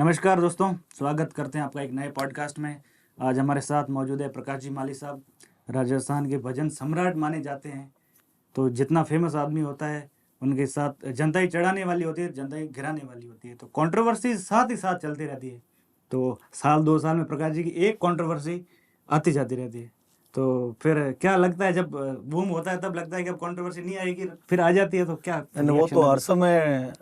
नमस्कार दोस्तों, स्वागत करते हैं आपका एक नए पॉडकास्ट में। आज हमारे साथ मौजूद है प्रकाश जी माली साहब। राजस्थान के भजन सम्राट माने जाते हैं। तो जितना फेमस आदमी होता है उनके साथ जनता ही चढ़ाने वाली होती है, जनता ही गिराने वाली होती है। तो कंट्रोवर्सी साथ ही साथ चलती रहती है। तो साल 2 साल में प्रकाश जी की एक कंट्रोवर्सी आती जाती रहती है। तो फिर क्या लगता है, जब बूम होता है तब लगता है कि अब कंट्रोवर्सी नहीं आएगी, फिर आ जाती है तो क्या वो रिएक्शन तो है? हर समय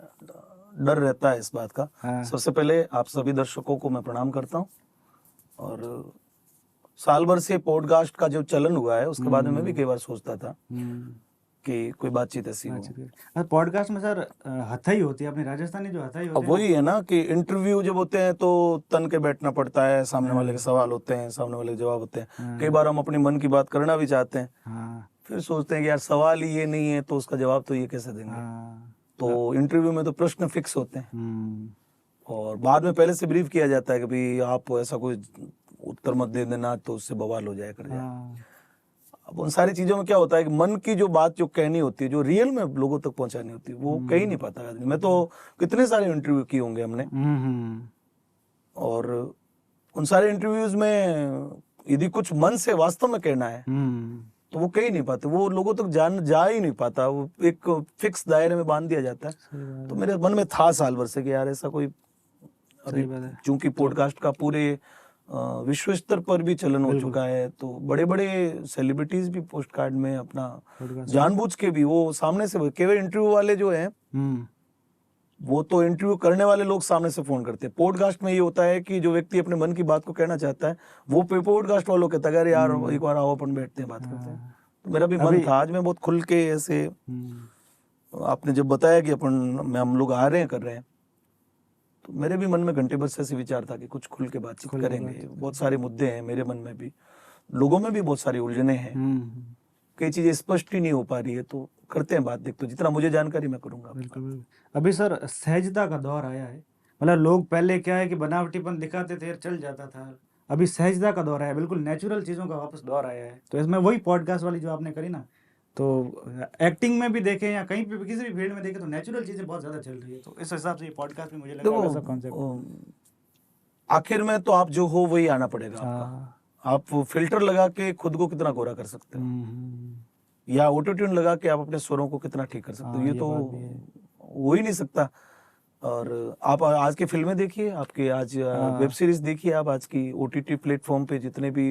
डर रहता है इस बात का। हाँ। सबसे पहले आप सभी दर्शकों को मैं प्रणाम करता हूँ। और साल भर से पॉडकास्ट का जो चलन हुआ है उसके बारे में मैं भी कई बार सोचता था कि कोई बातचीत ऐसी हो। पॉडकास्ट में सर हथाई होती है, अपनी राजस्थानी जो हथाई अब होती है वही है ना कि इंटरव्यू जब होते हैं तो तन के बैठना पड़ता है, सामने वाले के सवाल होते हैं, सामने वाले के जवाब होते हैं। कई बार हम अपनी मन की बात करना भी चाहते हैं, फिर सोचते हैं कि यार सवाल ही ये नहीं है तो उसका जवाब तो ये कैसे देंगे। तो इंटरव्यू में तो प्रश्न फिक्स होते हैं और बाद में पहले से ब्रीफ किया जाता है कि भाई आप ऐसा कोई उत्तर मत दे देना तो उससे बवाल हो जाए कर जाए। अब उन सारी चीजों में क्या होता है कि मन की जो बात जो कहनी होती है, जो रियल में लोगों तक पहुंचानी होती है, वो कह ही नहीं पाता आदमी। मैं तो कितने सारे इंटरव्यू किए होंगे हमने, और उन सारे इंटरव्यूज में यदि कुछ मन से वास्तव में कहना है तो वो कह ही नहीं पाते, वो लोगों तक जा ही नहीं पाता, वो एक फिक्स दायरे में बांध दिया जाता है। तो मेरे मन में था साल भर से कि यार ऐसा कोई, अभी चूंकि पॉडकास्ट का पूरे विश्व स्तर पर भी चलन हो चुका है, तो बड़े बड़े सेलिब्रिटीज भी पोस्ट कार्ड में अपना जानबूझ के भी वो सामने से, केवल इंटरव्यू वाले जो है वो तो इंटरव्यू करने वाले लोग सामने से फोन करते हैं। पॉडकास्ट में ये होता है कि जो व्यक्ति अपने मन की बात को कहना चाहता है वो पॉडकास्ट वालों कहता है यार एक बार आओ अपन बैठते हैं, बात करते हैं। तो मेरा भी मन था, आज मैं बहुत खुल के ऐसे, आपने जब बताया कि हम लोग आ रहे हैं कर रहे हैं, तो मेरे भी मन में घंटे भर से ऐसे विचार था कि कुछ खुल के बातचीत करेंगे। बहुत सारे मुद्दे हैं मेरे मन में भी, लोगों में भी बहुत सारी उलझने हैं, कई चीजें स्पष्ट ही नहीं हो पा रही है, तो करते हैं बात। देखते जितना मुझे जानकारी मैं करूंगा। बिल्कुल। अभी सर सहजता का दौर आया है। मतलब लोग पहले क्या है कि बनावटीपन दिखाते थे, चल जाता था। अभी सहजता का दौर आया, बिल्कुल नेचुरल चीज़ों का वापस दौर आया है। तो इसमें वही पॉडकास्ट वाली जो आपने करी ना, तो एक्टिंग में भी देखें या कहीं पे भी किसी भी फील्ड में देखें तो नेचुरल चीज़ें बहुत ज़्यादा चल रही है। तो इस हिसाब से ये पॉडकास्ट में मुझे लगा वैसा कॉन्सेप्ट। आखिर में तो आप जो हो वही आना पड़ेगा आपका। आप फिल्टर लगा के खुद को कितना गोरा कर सकते हो, या ऑटो ट्यून लगा के आप अपने स्वरों को कितना ठीक कर सकते हो, ये तो हो ही नहीं सकता। और आप आज की फिल्में देखिए, आपके आज वेब सीरीज देखिए, आप आज की ओटीटी प्लेटफॉर्म पे जितने भी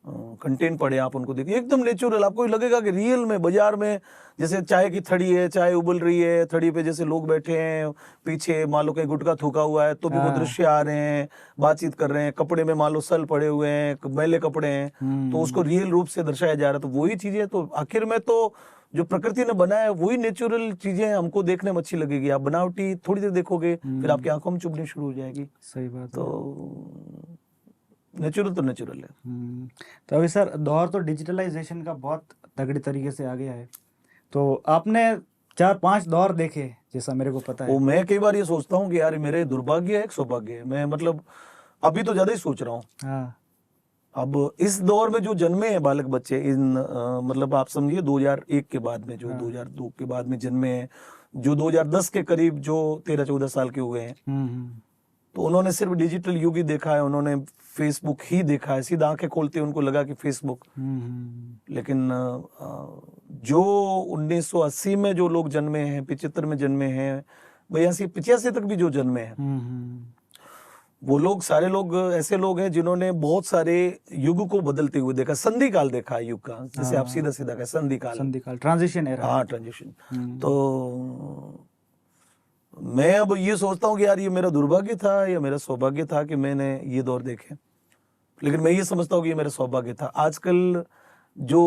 कंटेंट पड़े आप उनको देखिए, एकदम नेचुरल। आपको लगेगा कि रियल में बाजार में जैसे चाय की थड़ी है, चाय उबल रही है, थड़ी पे जैसे लोग बैठे हैं, पीछे मान लो कहीं गुटखा थूका हुआ है तो भी वो दृश्य आ रहे हैं, बातचीत कर रहे हैं, कपड़े में मान लो सल पड़े हुए हैं, मैले कपड़े हैं, तो उसको रियल रूप से दर्शाया जा रहा है। तो वही चीजें, तो आखिर में तो जो प्रकृति ने बनाया है वही नेचुरल चीजें हमको देखने में अच्छी लगेगी। आप बनावटी थोड़ी देर देखोगे फिर आपकी आंखों में चुभनी शुरू हो जाएगी। सही बात। तो नेचुरल तो नेचुरल है। तो अभी सर दौर तो डिजिटलाइजेशन का बहुत तगड़ी तरीके से आ गया है। तो आपने 4-5 दौर देखे जैसा मेरे को पता है। वो मैं कई बार ये सोचता हूँ कि यार मेरे दुर्भाग्य है एक सौभाग्य है। मैं मतलब अभी तो ज्यादा ही सोच रहा हूँ। अब इस दौर में जो जन्मे हैं बालक बच्चे, इन मतलब आप समझिए 2001 के बाद में, जो 2002 के बाद में जन्मे हैं, जो 2010 के करीब जो 13-14 साल के हुए हैं, तो उन्होंने सिर्फ डिजिटल युग ही देखा है, उन्होंने फेसबुक ही देखा है। सीधा आंखें खोलते उनको लगा कि फेसबुक। लेकिन जो 1980 में जो लोग जन्मे हैं, 75 में जन्मे हैं, 82-85 तक भी जो जन्मे हैं, वो लोग सारे लोग ऐसे लोग हैं जिन्होंने बहुत सारे युग को बदलते हुए देखा, संधि काल देखा है युग का, जैसे आप सीधा सीधा कहें संधि काल, ट्रांजिशन एरा। हाँ, ट्रांजिशन। तो मैं अब ये सोचता हूँ कि यार ये मेरा दुर्भाग्य था या मेरा सौभाग्य था कि मैंने ये दौर देखे। लेकिन मैं ये समझता हूँ कि ये मेरा सौभाग्य था। आजकल जो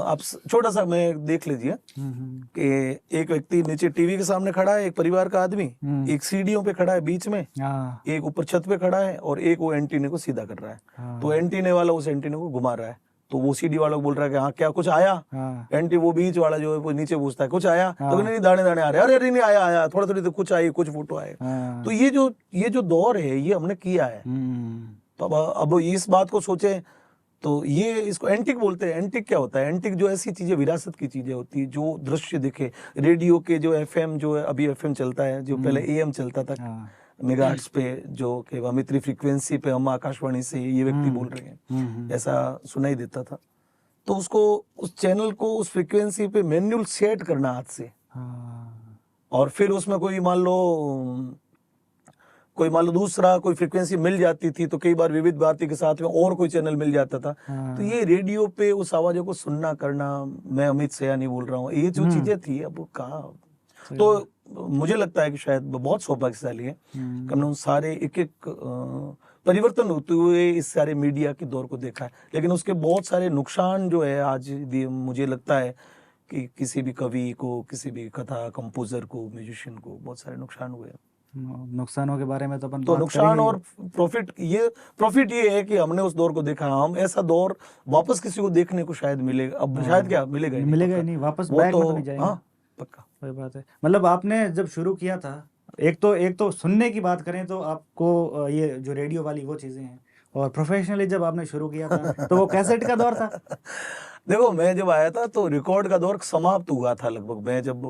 आप छोटा सा मैं देख लीजिए कि एक व्यक्ति नीचे टीवी के सामने खड़ा है, एक परिवार का आदमी, एक सीढ़ियों पे खड़ा है बीच में, एक ऊपर छत पे खड़ा है, और एक वो एंटीने को सीधा कर रहा है। तो एंटीने वाला उस एंटीने को घुमा रहा है, तो वो सीडी वाला बोल रहा है कि हाँ क्या कुछ आया। एंटी वो बीच वाला जो है वो नीचे पूछता है कुछ आया, तो नहीं दाने दाने आ रहे, अरे नहीं आया थोड़ा थोड़ी, तो कुछ आई, कुछ फोटो आए। तो ये जो दौर है ये हमने किया है। तो अब इस बात को सोचे तो ये इसको एंटिक बोलते हैं। एंटिक क्या होता है? एंटिक जो ऐसी चीजें, विरासत की चीजें होती है जो दृश्य दिखे। रेडियो के जो एफएम, जो है अभी एफएम चलता है, जो पहले एएम चलता था, मेगाहर्ट्ज पे, जो कि अमित्री फ्रीक्वेंसी पे हम आकाशवाणी से ये व्यक्ति बोल रहे हैं, ऐसा सुनाई देता था। तो उसको, उस चैनल को उस फ्रीक्वेंसी पे मैन्युअल सेट करना हाथ से, और फिर उसमें कोई मान लो दूसरा कोई फ्रीक्वेंसी मिल जाती थी तो कई बार विविध भारती के साथ में और कोई चैनल मिल जाता था। तो ये रेडियो पे उस आवाजों को सुनना करना, मैं अमित सयानी बोल रहा हूँ, ये जो चीजें थी अब कहाँ। तो मुझे लगता है कि शायद बहुत सौभाग्यशाली है कि हमने उन सारे एक परिवर्तन होते हुए इस सारे मीडिया के दौर को देखा है। लेकिन उसके बहुत सारे नुकसान जो है आज मुझे लगता है कि किसी भी कवि को, किसी भी कथा कंपोजर को, म्यूजिशियन को बहुत सारे नुकसान हुए। नुकसानों के बारे में तो अपन तो नुकसान और प्रॉफिट ये है कि हमने उस दौर को देखा। हम ऐसा दौर वापस किसी को देखने को शायद मिलेगा, अब शायद क्या मिलेगा ही नहीं वापस बैक में तो नहीं जाएगा। हाँ पक्का, वही बात है। मतलब आपने जब शुरू किया था, एक तो सुनने की बात करें तो आपको ये जो रेडियो वाली वो चीजें हैं, और प्रोफेशनली जब आपने शुरू किया था तो वो कैसेट का दौर था। देखो मैं जब आया था तो रिकॉर्ड का दौर समाप्त हुआ था लगभग। मैं जब,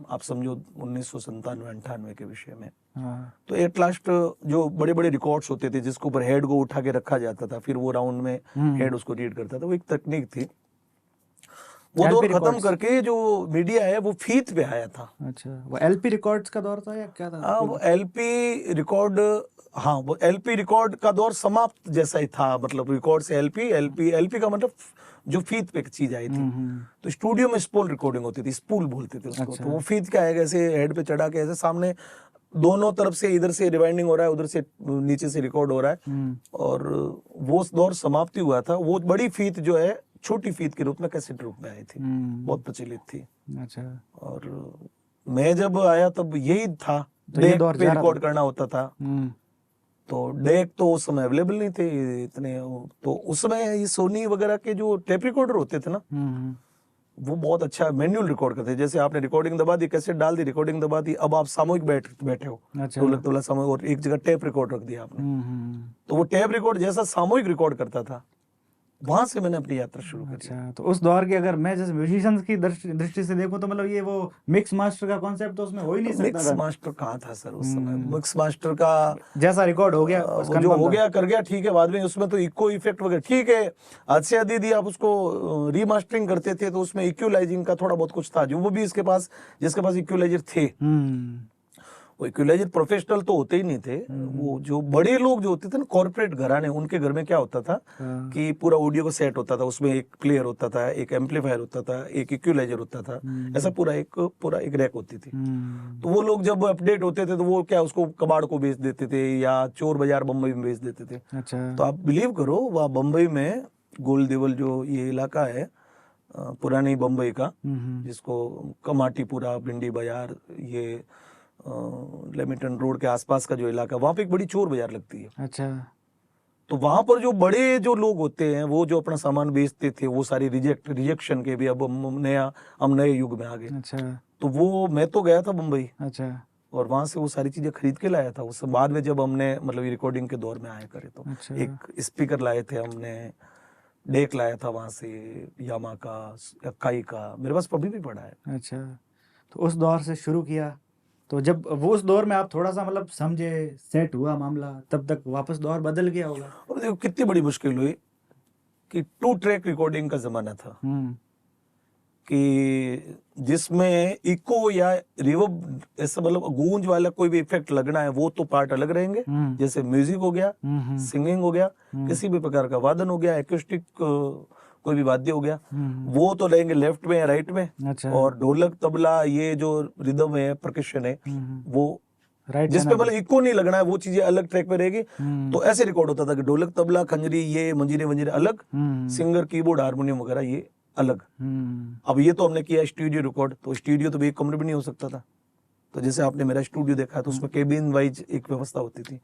आप समझो 1997-98 के विषय में, तो एट लास्ट जो बड़े बड़े रिकॉर्ड्स होते थे जिसके ऊपर हेड को उठा के रखा जाता था, फिर वो राउंड में हेड उसको रीड करता था, वो एक तकनीक थी। वो दौर खत्म करके जो मीडिया है वो फीत पे आया था। अच्छा, वो एलपी रिकॉर्ड्स का दौर था या क्या था? हाँ, वो एलपी रिकॉर्ड, हाँ वो एलपी रिकॉर्ड का दौर समाप्त जैसा ही था। मतलब रिकॉर्ड से एलपी का मतलब जो फीत पे चीज आई थी। तो स्टूडियो में स्पूल रिकॉर्डिंग होती थी, स्पूल बोलते थे उसको। तो वो फीत क्या है, ऐसे हेड पे चढ़ा के ऐसे सामने दोनों तरफ से, इधर से रिवाइंडिंग हो रहा है, उधर से नीचे से रिकॉर्ड हो रहा है। और वो दौर समाप्ति हुआ था। वो बड़ी फीत जो है छोटी फीत के रूप में कैसेट रूप में आई थी, बहुत प्रचलित थी। अच्छा। और मैं जब आया तब यही था, डेक पे रिकॉर्ड करना होता था। तो डेक तो उस समय अवेलेबल नहीं थे इतने। तो उस समय ये सोनी वगैरह के जो टेप रिकॉर्डर होते थे ना, वो बहुत अच्छा मैन्युअल रिकॉर्ड करते थे। जैसे आपने रिकॉर्डिंग दबा दी, कैसेट डाल दी, रिकॉर्डिंग दबा दी, अब आप सामूहिक बैठे हो। अच्छा। ढोलक तबला सामूहिक, और एक जगह टेप रिकॉर्ड रख दिया आपने। तो वो टेप रिकॉर्ड जैसा सामूहिक रिकॉर्ड करता था। वहां से मैंने अपनी यात्रा शुरू की। अच्छा, तो उस दौर की अगर मैं जैसे म्यूजिशियंस की दृष्टि से देखूं तो मतलब ये वो मिक्स मास्टर का कॉन्सेप्ट तो उसमें हो ही नहीं सकता। मिक्स मास्टर कहाँ था सर उस समय? मिक्स मास्टर का जैसा रिकॉर्ड हो गया, जो हो गया कर गया, ठीक है। बाद में उसमें तो इको इफेक्ट वगैरह ठीक है, अच्छा दीदी आप उसको रीमास्टरिंग करते थे तो उसमें इक्वलाइजिंग का थोड़ा बहुत कुछ था, जो वो भी इसके पास, जिसके पास इक्वलाइजर थे। वो इक्वलाइजर प्रोफेशनल तो होते ही नहीं थे। वो जो बड़े लोग जो होते थे ना, कॉर्पोरेट घराने, उनके घर में क्या होता था कि पूरा ऑडियो का सेट होता था, उसमें एक प्लेयर होता था, एक एम्पलीफायर होता था, एक इक्वलाइजर होता था, ऐसा पूरा एक रैक होती थी। तो वो लोग जब अपडेट होते थे तो वो क्या, उसको कबाड़ को बेच देते थे या चोर बाजार बम्बई में बेच देते थे। अच्छा। तो आप बिलीव करो, वह बम्बई में गोल देवल जो ये इलाका है पुरानी बम्बई का, जिसको कमाटीपुरा, भिंडी बाजार, ये लेमिटन रोड के आसपास का जो इलाका, वहां पे एक बड़ी चोर बाजार लगती है। अच्छा। तो वहां पर जो बड़े जो लोग होते हैं, वो जो अपना सामान बेचते थे, वो सारी रिजेक्शन के भी, अब हम नए युग में आ गए। अच्छा। तो वो मैं तो गया था मुंबई। अच्छा। और वहां से वो सारी चीजें खरीद के लाया था। उसके बाद में जब हमने मतलब रिकॉर्डिंग के दौर में आए करे तो अच्छा। एक स्पीकर लाए थे हमने, डेक लाया था वहां से, यामा का, काई का, मेरे पास अभी भी पड़ा है। अच्छा। तो उस दौर से शुरू किया, तो जब वो उस दौर में आप थोड़ा सा मतलब समझे, सेट हुआ मामला, तब तक वापस दौर बदल गया होगा। और देखो कितनी बड़ी मुश्किल हुई कि 2 ट्रैक रिकॉर्डिंग का जमाना था, कि जिसमें इको या रिवर्ब, ऐसा मतलब गूंज वाला कोई भी इफेक्ट लगना है, वो तो पार्ट अलग रहेंगे। जैसे म्यूजिक हो गया, सिंगिंग हो गया, किसी भी प्रकार का वादन हो गया, एक्यूस्टिक कोई भी वाद्य हो गया, वो तो रहेंगे लेफ्ट में या राइट में। अच्छा। और ढोलक तबला, ये जो रिदम है, परकशन है, वो जिस पे मतलब इको नहीं लगना है, वो चीजें अलग ट्रैक पे रहेगी। तो ऐसे रिकॉर्ड होता था कि ढोलक तबला खंजरी, ये मंजीरे वंजीरे अलग, सिंगर कीबोर्ड हारमोनियम वगैरह ये अलग। अब ये तो हमने किया स्टूडियो रिकॉर्ड, तो स्टूडियो तो एक कमरे में नहीं हो सकता था। तो जैसे आपने मेरा स्टूडियो देखा तो उसमें केबिन वाइज एक व्यवस्था होती थी।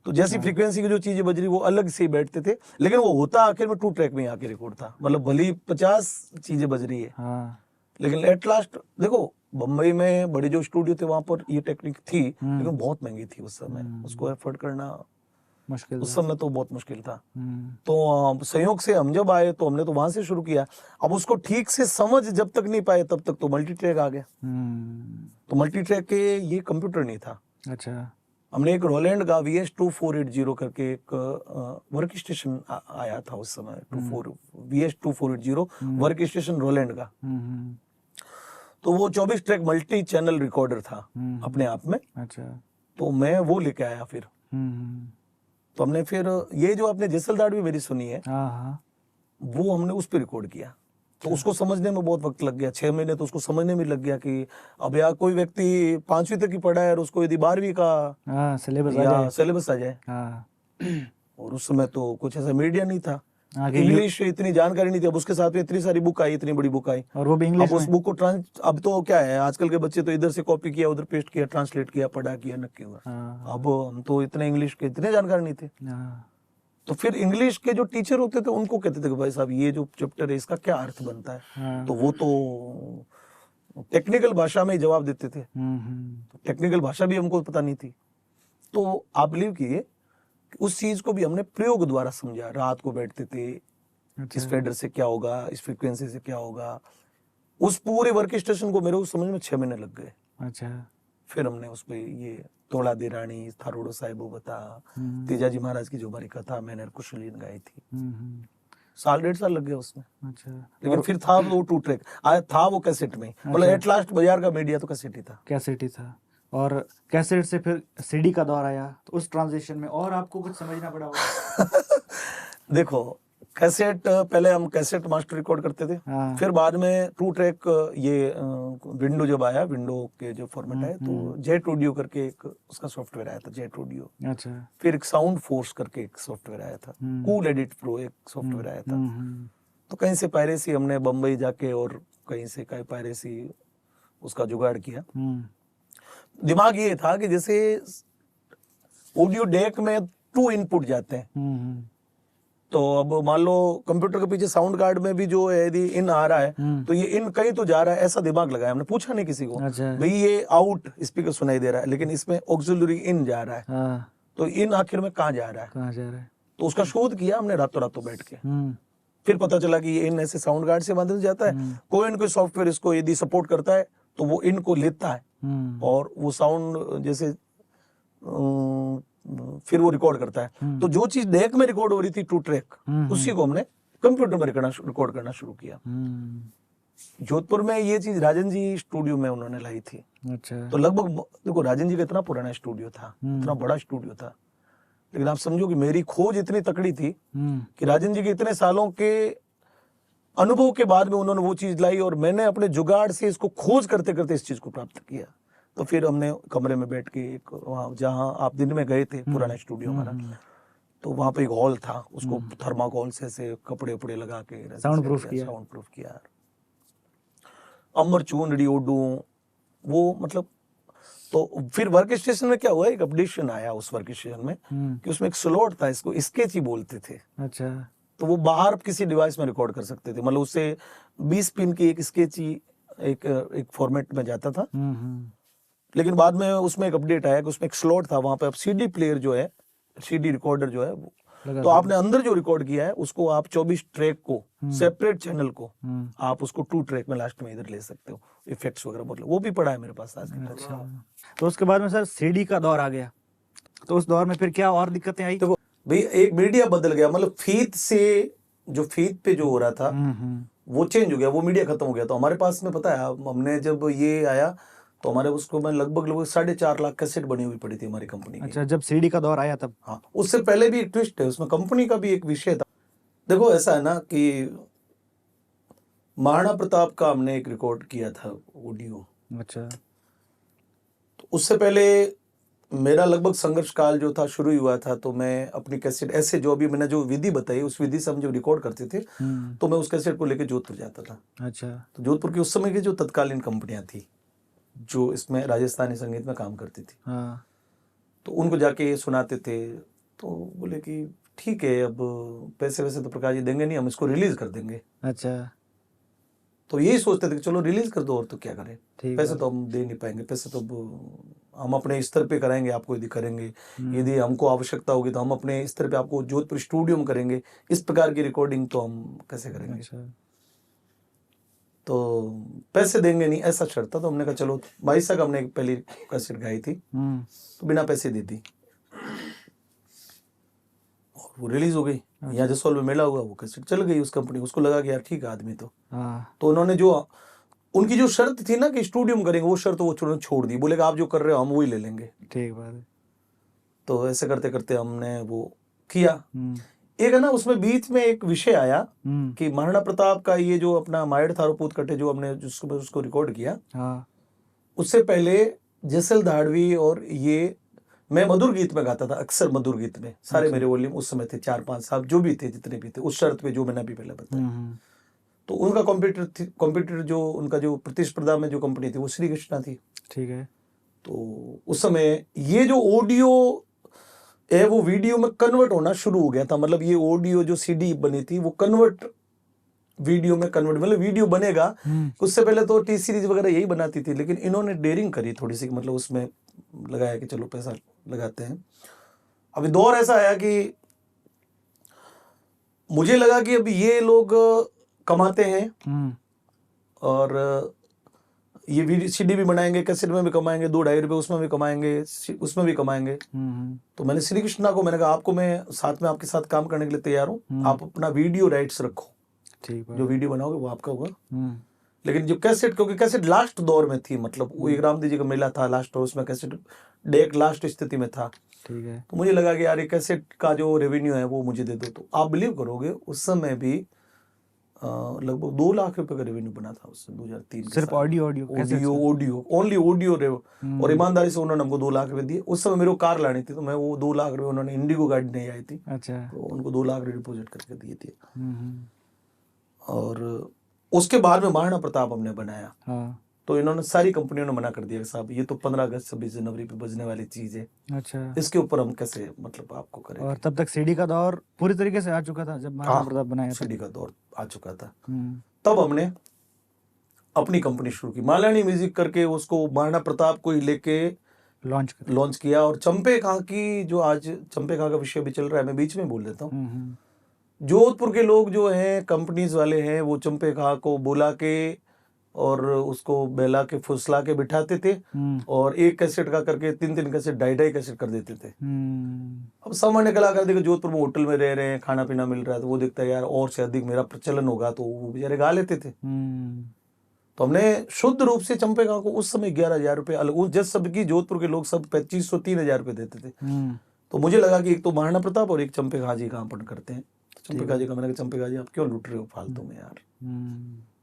तो जैसी फ्रीक्वेंसी की जो चीजें बज रही वो अलग से बैठते थे, लेकिन वो होता आखिर में 2 ट्रैक में आके रिकॉर्ड था। मतलब भली 50 चीजें बज रही है। हाँ। लेकिन एट लास्ट देखो, बम्बई में बड़े जो स्टूडियो थे वहां पर ये टेक्निक थी, लेकिन बहुत महंगी थी उस समय, उसको एफर्ट करना मुश्किल, उस समय तो बहुत मुश्किल था। तो संयोग से हम जब आए तो हमने तो वहां से शुरू किया। अब उसको ठीक से समझ जब तक नहीं पाए तब तक तो मल्टी ट्रैक आ गया। तो मल्टी ट्रैक के ये कंप्यूटर नहीं था। अच्छा। हमने एक रोलैंड का VS2480 करके एक वर्क स्टेशन आया था उस समय, VS2480 वर्क स्टेशन रोलैंड का। तो वो 24 ट्रैक मल्टी चैनल रिकॉर्डर था अपने आप में। अच्छा। तो मैं वो लेके आया फिर। तो हमने फिर ये जो आपने जैसलदाड़ भी मेरी सुनी है, वो हमने उस पर रिकॉर्ड किया। तो उसको समझने में बहुत वक्त लग गया, 6 महीने तो उसको समझने में लग गया कि अब यार कोई व्यक्ति 5वीं तक की पढ़ा है और उसको यदि 12वीं का सिलेबस आ जाए। और उस समय तो कुछ ऐसा मीडिया नहीं था, इंग्लिश इतनी जानकारी नहीं थी। अब उसके साथ में इतनी सारी बुक आई, इतनी बड़ी बुक आई, और वो भी इंग्लिश में। उस बुक को अब तो क्या है, आजकल के बच्चे तो इधर से कॉपी किया, उधर पेस्ट किया, ट्रांसलेट किया, पढ़ा किया, नक्की हुआ। अब हम तो इतने इंग्लिश के इतने जानकार नहीं थे। तो फिर इंग्लिश के जो टीचर होते थे उनको कहते थे कि भाई साहब ये जो चैप्टर है इसका क्या अर्थ बनता है। तो वो तो टेक्निकल भाषा में ही जवाब देते थे। तो टेक्निकल भाषा भी हमको पता नहीं थी। तो आप बिलीव कीजिए उस चीज को भी हमने प्रयोग द्वारा समझा। रात को बैठते थे, इस फेडर से क्या होगा, इस फ्रीक्वेंसी से क्या होगा। उस पूरे वर्क स्टेशन को मेरे को समझ में 6 महीने लग गए। अच्छा। फिर हमने उस पे ये तोड़ा दे रानी, थारोड़ो साहिबो बता, तेजाजी महाराज की जो हमारी कथा मैंने कुशलीन गाई थी, 1.5 साल लग गया उसमें। अच्छा। लेकिन फिर था वो 2 ट्रैक आया था, वो कैसेट में। मतलब एट लास्ट बाजार का मीडिया तो कैसेट ही था। कैसेट ही था। और कैसेट से फिर सीडी का दौर आया, तो उस ट्रांजिशन में और आपको कुछ समझना पड़ा होगा। देखो कैसेट, पहले हम कैसेट मास्टर रिकॉर्ड करते थे। फिर बाद में 2 ट्रैक ये विंडो जब आया, विंडो के जो फॉर्मेट आया, तो जेट ऑडियो करके एक उसका सॉफ्टवेयर आया था, जेट ऑडियो। अच्छा। फिर एक साउंड फोर्स करके एक सॉफ्टवेयर आया था, कूल एडिट प्रो एक सॉफ्टवेयर आया था। तो कहीं से पायरेसी हमने बम्बई जाके और कहीं से कहीं पायरेसी उसका जुगाड़ किया। दिमाग ये था कि जैसे ऑडियो डेक में 2 इनपुट जाते हैं। तो अब मान लो कंप्यूटर के पीछे साउंड कार्ड में भी जो है यदि इन आ रहा है तो ये इन कहीं तो जा रहा है, ऐसा दिमाग लगाया हमने। पूछा नहीं किसी को। अच्छा। भाई ये आउट स्पीकर सुनाई दे रहा है लेकिन इसमें ऑक्सिलरी इन जा रहा है। तो इन आखिर में कहाँ जा रहा है, तो उसका शोध किया हमने रातों रातों बैठ के। फिर पता चला कि ये इन ऐसे साउंड कार्ड से माध्यम से जाता है। कोई न कोई सॉफ्टवेयर इसको यदि सपोर्ट करता है तो वो इन को लेता है और वो साउंड जैसे फिर वो रिकॉर्ड करता है। तो जो चीज डेक में रिकॉर्ड हो रही थी 2 ट्रैक, उसी को हमने कंप्यूटर में रिकॉर्ड करना शुरू किया। जोधपुर में ये चीज राजन जी स्टूडियो में उन्होंने लाई थी। अच्छा। तो लगभग देखो राजन जी का इतना पुराना स्टूडियो था, इतना बड़ा स्टूडियो था, लेकिन आप समझो कि मेरी खोज इतनी तकड़ी थी कि राजन जी के इतने सालों के अनुभव के बाद में उन्होंने वो चीज लाई और मैंने अपने जुगाड़ से इसको खोज करते करते इस चीज को प्राप्त किया। तो फिर हमने कमरे में बैठ के एक वहाँ जहाँ आप दिन में गए थे पुराना स्टूडियो हमारा, तो वहाँ पे एक हॉल था, उसको थर्माकोल से कपड़े उपड़े लगा के साउंड प्रूफ किया। अमर चूनड़ी ओडू वो मतलब। तो फिर वर्क स्टेशन में क्या हुआ, एक अपडेशन आया उस वर्क स्टेशन में कि उसमें एक स्लॉट था, इसको स्केच ही बोलते थे। अच्छा। तो वो बाहर किसी डिवाइस में रिकॉर्ड कर सकते थे, मतलब उससे 20 पिन की एक स्केच ही एक फॉर्मेट में जाता था। लेकिन बाद में उसमें एक अपडेट आया कि उसमें एक स्लॉट था, वहां पे अब सीडी प्लेयर जो है, सीडी रिकॉर्डर जो है वो, तो आपने अंदर जो रिकॉर्ड किया है उसको आप 24 ट्रैक को सेपरेट चैनल को आप उसको 2 ट्रैक में लास्ट में इधर ले सकते हो, इफेक्ट्स वगैरह मतलब वो भी पड़ा है मेरे पास आज के। अच्छा। तो उसके बाद में सर सीडी का दौर आ गया, तो उस दौर में फिर क्या और दिक्कतें आई? देखो भाई एक मीडिया बदल गया, मतलब फीत से जो फीत पे जो हो रहा था वो चेंज हो गया, वो मीडिया खत्म हो गया। तो हमारे पास में पता है हमने जब ये आया तो हमारे उसको मैं लगभग 4.5 लाख कैसेट बनी हुई पड़ी थी हमारी कंपनी की। अच्छा, जब सीडी का दौर आया तब? हाँ, उससे पहले भी एक ट्विस्ट है उसमें, कंपनी का भी एक विषय था। देखो ऐसा है ना कि महाराणा प्रताप का हमने एक रिकॉर्ड किया था ऑडियो। अच्छा। तो उससे पहले मेरा लगभग संघर्ष काल जो था शुरू हुआ था, तो मैं अपनी कैसेट ऐसे जो अभी मैंने जो विधि बताई उस विधि से हम जब रिकॉर्ड करते थे तो मैं उस कैसेट को लेके जोधपुर जाता था। अच्छा। तो जोधपुर की उस समय की जो तत्कालीन कंपनियां थी जो इसमें राजस्थानी संगीत में काम करती थी, हाँ, तो उनको जाके सुनाते थे। तो बोले कि ठीक है, अब पैसे वैसे तो प्रकाश जी देंगे नहीं, हम इसको रिलीज कर देंगे। अच्छा। तो यही सोचते थे कि चलो रिलीज कर दो, और तो क्या करें, पैसे तो हम दे नहीं पाएंगे, पैसे तो हम अपने स्तर पे कराएंगे, आपको यदि करेंगे, यदि हमको आवश्यकता होगी तो हम अपने स्तर पे आपको जोधपुर स्टूडियो में करेंगे, इस प्रकार की रिकॉर्डिंग तो हम कैसे करेंगे। अच्छा। तो पैसे देंगे नहीं ऐसा शर्त था। तो हमने कहा चलो, 22 तक हमने एक पहली कैसेट गाई थी तो बिना पैसे दी थी, और वो रिलीज हो गई। यहाँ जसोल में मेला हुआ, वो कैसेट चल गई उस कंपनी, उसको लगा कि यार ठीक है आदमी तो उन्होंने जो उनकी जो शर्त थी ना कि स्टूडियो में करेंगे, वो शर्त वो छोड़ दी, बोले आप जो कर रहे हो हम वही ले लेंगे। ठीक बात है। तो ऐसे करते करते हमने वो किया। एक है ना उसमें बीच में एक विषय आया कि महाराणा प्रताप का ये जो अपना मायड़ थारो पूत कटे जो हमने उसको रिकॉर्ड किया, उससे पहले जैसल धाड़वी और ये मैं मधुर गीत में गाता था, अक्सर मधुर गीत में सारे मेरे वॉल्यूम उस समय थे 4-5 साहब जो भी थे जितने भी थे, उस शर्त पे जो मैंने अभी पहले बताया। तो उनका कॉम्पिटिटर जो उनका जो प्रतिस्पर्धा में जो कंपनी थी वो श्री कृष्णा थी। ठीक है। तो उस समय ये जो ऑडियो है वो वीडियो में कन्वर्ट होना शुरू हो गया था, मतलब ये ऑडियो जो सीडी बनी थी वो कन्वर्ट वीडियो में कन्वर्ट, मतलब वीडियो बनेगा। उससे पहले तो टी सीरीज वगैरह यही बनाती थी, लेकिन इन्होंने डेयरिंग करी थोड़ी सी, मतलब उसमें लगाया कि चलो पैसा लगाते हैं। अभी दौर ऐसा आया कि मुझे लगा कि अभी ये लोग कमाते हैं और ये वीडियो सीडी भी बनाएंगे, कैसेट में भी कमाएंगे, 2-2.5 रुपए उसमें भी कमाएंगे, उसमें भी कमाएंगे। तो मैंने श्री कृष्णा को मैंने कहा आपको मैं साथ में आपके साथ काम करने के लिए तैयार हूँ, आप अपना वीडियो राइट्स रखो, जो वीडियो बनाओगे वो आपका होगा। लेकिन जो कैसेट, क्योंकि कैसेट लास्ट दौर में थी, मतलब वो एक रामदेव जी का मेला था लास्ट दौर, उसमें कैसेट डेक लास्ट स्थिति में था। ठीक है। तो मुझे लगा कि यार ये कैसेट का जो रेवेन्यू है वो मुझे दे दो। तो आप बिलीव करोगे उस समय भी लगभग 2 लाख रुपए का रेवेन्यू बना था उससे 2003 सिर्फ ऑडियो ओनली ऑडियो। और ईमानदारी से उन्होंने हमको 2 लाख रुपए दिए। उस समय मेरे को कार लानी थी तो मैं वो 2 लाख रुपए, उन्होंने इंडिगो गाड़ी नहीं आई थी, अच्छा, तो उनको 2 लाख रुपए डिपोजिट करके दिए थे। और उसके बाद में महाराणा प्रताप हमने बनाया। तो इन्होंने सारी कंपनियों ने मना कर दिया साहब ये तो 15 अगस्त 26 जनवरी पे बजने वाली चीज है, अच्छा, इसके ऊपर हम कैसे मतलब आपको करें। और तब तक सीडी का दौर पूरी तरीके से आ चुका था जब महाराणा प्रताप बनाया, सीडी का दौर आ चुका था। तब हमने अपनी कंपनी शुरू की, मालानी म्यूजिक करके, उसको महाराणा प्रताप को ही लेके लॉन्च किया। और चंपे खां की जो आज चंपे खां का विषय भी चल रहा है, मैं बीच में बोल देता हूँ। जोधपुर के लोग जो हैं कंपनीज वाले हैं वो चंपे खां को बुला के और उसको बेला के फुसला के बिठाते थे और एक कैसेट का करके 3-3 कैसेट 2.5 कैसेट कर देते थे। अब सामान्य कलाकार देखो जोधपुर में होटल में रह रहे हैं, खाना पीना मिल रहा है, तो वो देखता है यार और से अधिक मेरा प्रचलन होगा, तो वो बेचारे गा लेते थे। तो हमने शुद्ध रूप से चंपे खां को उस समय 11,000 रुपए अलग, जज सब की जोधपुर के लोग सब 2500-3,000 रुपए देते थे। तो मुझे लगा कि एक तो महाराणा प्रताप और एक चंपे खां जी का अपन करते हैं। चंपे खां जी का मैंने कहा चंपे खां जी आप क्यों लूट रहे हो फालतू में यार,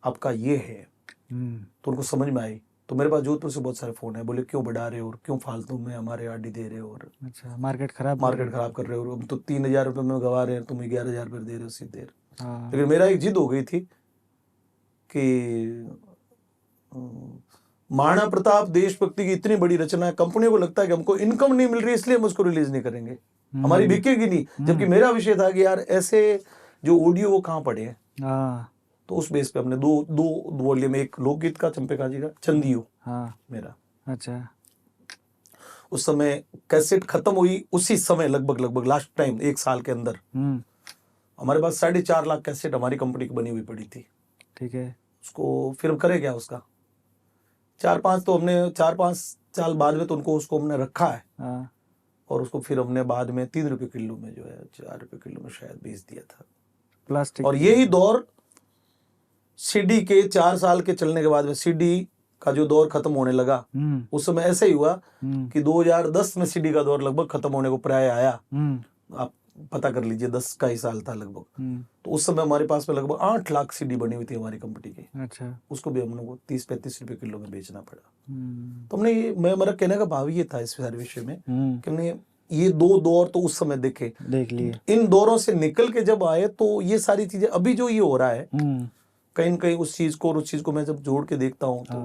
आपका ये है। तो उनको समझ में आई। तो मेरे पास जोधपुर से बहुत सारे फोन है, बोले क्यों बढ़ा रहे हो और क्यों फालतू में हमारे आरडी दे रहे हो, और अच्छा मार्केट खराब कर रहे हो, तो 3,000 रुपए में गवा रहे हैं, तुम 11,000 रुपए दे रहे हो सीधे। लेकिन मेरा एक जिद हो गई थी कि महाराणा प्रताप देशभक्ति की इतनी बड़ी रचना है, कंपनी को लगता है कि हमको इनकम नहीं मिल रही इसलिए हम उसको रिलीज नहीं करेंगे, हमारी बिकेगी नहीं। जबकि मेरा विषय था कि यार ऐसे जो ऑडियो वो कहाँ पड़े हैं। तो उस बेस पे हमने दो वॉल्यूम, एक लोकगीत का चंपे खां जी का, चंदियो मेरा, अच्छा। उस समय कैसेट खत्म हुई उसी समय लगभग लास्ट टाइम 1 साल के अंदर हमारे पास 4.5 लाख कैसेट हमारी कंपनी की बनी हुई पड़ी थी। ठीक है। उसको फिर करे क्या, उसका 4-5 तो हमने 4-5 साल बाद में तो उसको हमने रखा है। और उसको फिर हमने बाद में 3 रुपए किलो में जो है 4 रुपए किलो में शायद बेच दिया था प्लास्टिक। और यही दौर सीडी के 4 साल के चलने के बाद में सीडी का जो दौर खत्म होने लगा, उस समय ऐसे ही हुआ कि 2010 में सीडी का दौर लगभग खत्म होने को प्राय आया। आप पता कर लीजिए 10 का ही साल था लगभग। तो उस समय हमारे पास में लगभग 8 लाख सीडी बनी हुई थी हमारी कंपनी की। अच्छा। उसको भी हम लोग को 30-35 रुपए किलो में बेचना पड़ा। तो हमने मेरा कहने का भाव ये था इस सारे विषय में कि हमने ये 2 दौर तो उस समय देख लिए, इन दौरों से निकल के जब आए तो ये सारी चीजें अभी जो ये हो रहा है कहीं न कहीं उस चीज को और उस चीज को मैं जब जोड़ के देखता हूँ तो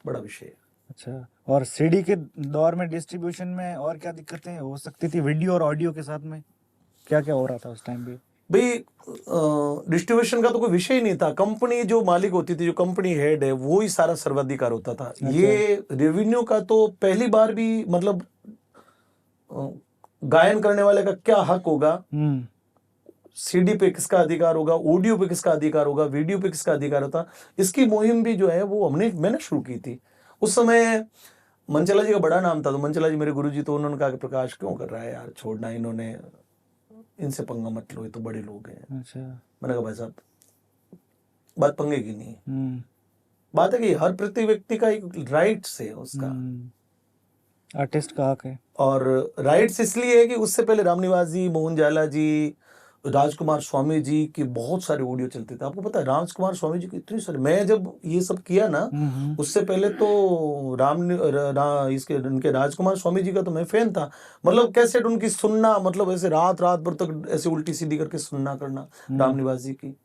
बड़ा विषय है। अच्छा। और सीडी के दौर में डिस्ट्रीब्यूशन में और क्या दिक्कतें हो सकती थी वीडियो और ऑडियो के साथ में, क्या क्या हो रहा था उस टाइम पे? भाई डिस्ट्रीब्यूशन का तो कोई विषय ही नहीं था। कंपनी जो मालिक होती थी, जो कंपनी हेड है, वो ही सारा सर्वाधिकार होता था। अच्छा। ये रेवेन्यू का तो पहली बार भी मतलब गायन करने वाले का क्या हक होगा सीडी पे किसका अधिकार होगा, ऑडियो पे किसका अधिकार होगा, वीडियो पे किसका अधिकार होता, इसकी मुहिम भी जो है वो मैंने शुरू की थी। उस समय मनचला जी का बड़ा नाम था, तो मनचला जी मेरे गुरुजी, तो उन्होंने कहा कि प्रकाश क्यों कर रहा है यार, छोड़ना, इन्होंने, इनसे पंगा मत लो, ये तो बड़े लोग हैं। अच्छा। मैंने कहा भाई साहब बात पंगे की नहीं है, बात है कि हर प्रति व्यक्ति का एक राइट्स है, उसका आर्टिस्ट का हक है। और राइट्स इसलिए है कि उससे पहले रामनिवास जी, मोहन जाला जी, राजकुमार स्वामी जी के बहुत सारे ऑडियो चलते थे। आपको पता है राजकुमार स्वामी जी के इतने सारे, मैं जब ये सब किया ना उससे पहले तो इनके राजकुमार स्वामी जी का तो मैं फैन था। मतलब कैसेट उनकी सुनना, मतलब ऐसे रात रात भर तक ऐसे उल्टी सीधी करके सुनना करना रामनिवास जी की।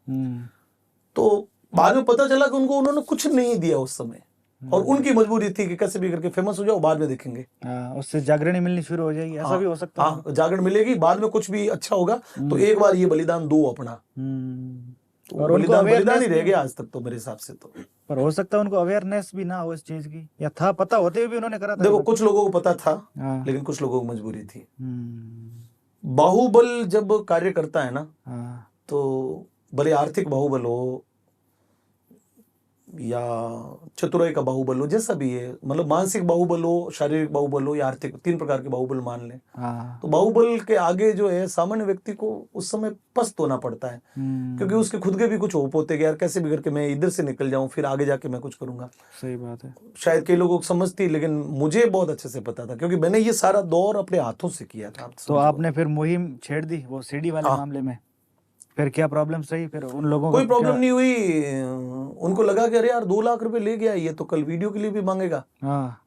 तो बाद में पता चला कि उन्होंने कुछ नहीं दिया उस समय, और उनकी मजबूरी थी कि कैसे भी करके फेमस हो जाओ, बाद में देखेंगे। उससे जागरण मिलनी शुरू हो जाएगी, ऐसा भी हो सकता है। हाँ, जागरण मिलेगी, बाद में कुछ भी अच्छा होगा तो एक बार ये बलिदान दो अपना, तो और बलिदान ही रह गया आज तक तो मेरे हिसाब से तो। पर हो सकता है उनको अवेयरनेस भी ना हो इस चीज की, या था पता होते हुए भी उन्होंने करा था। देखो कुछ लोगों को पता था, लेकिन कुछ लोगों को मजबूरी थी। बाहुबल जब कार्य करता है ना, तो भले आर्थिक बाहुबल हो या चतुराई का बाहुबल हो, जैसा भी है, मतलब मानसिक बाहुबल हो, शारीरिक बाहुबल हो या आर्थिक, 3 प्रकार के बाहुबल मान लें। तो बाहुबल के आगे जो है सामान्य व्यक्ति को उस समय पस्त होना पड़ता है, क्योंकि उसके खुद के भी कुछ होप होते हैं, यार कैसे भी करके मैं इधर से निकल जाऊं, फिर आगे जाके मैं कुछ करूंगा। सही बात है। शायद कई लोगों को समझती, लेकिन मुझे बहुत अच्छे से पता था, क्योंकि मैंने ये सारा दौर अपने हाथों से किया था। तो आपने फिर मुहिम छेड़ दी वो सीडी वाले मामले में, फिर क्या प्रॉब्लम्स रही? फिर उन लोगों कोई प्रॉब्लम नहीं हुई, उनको लगा कि अरे यार 2 लाख रुपए ले गया ये, तो कल वीडियो के लिए भी मांगेगा।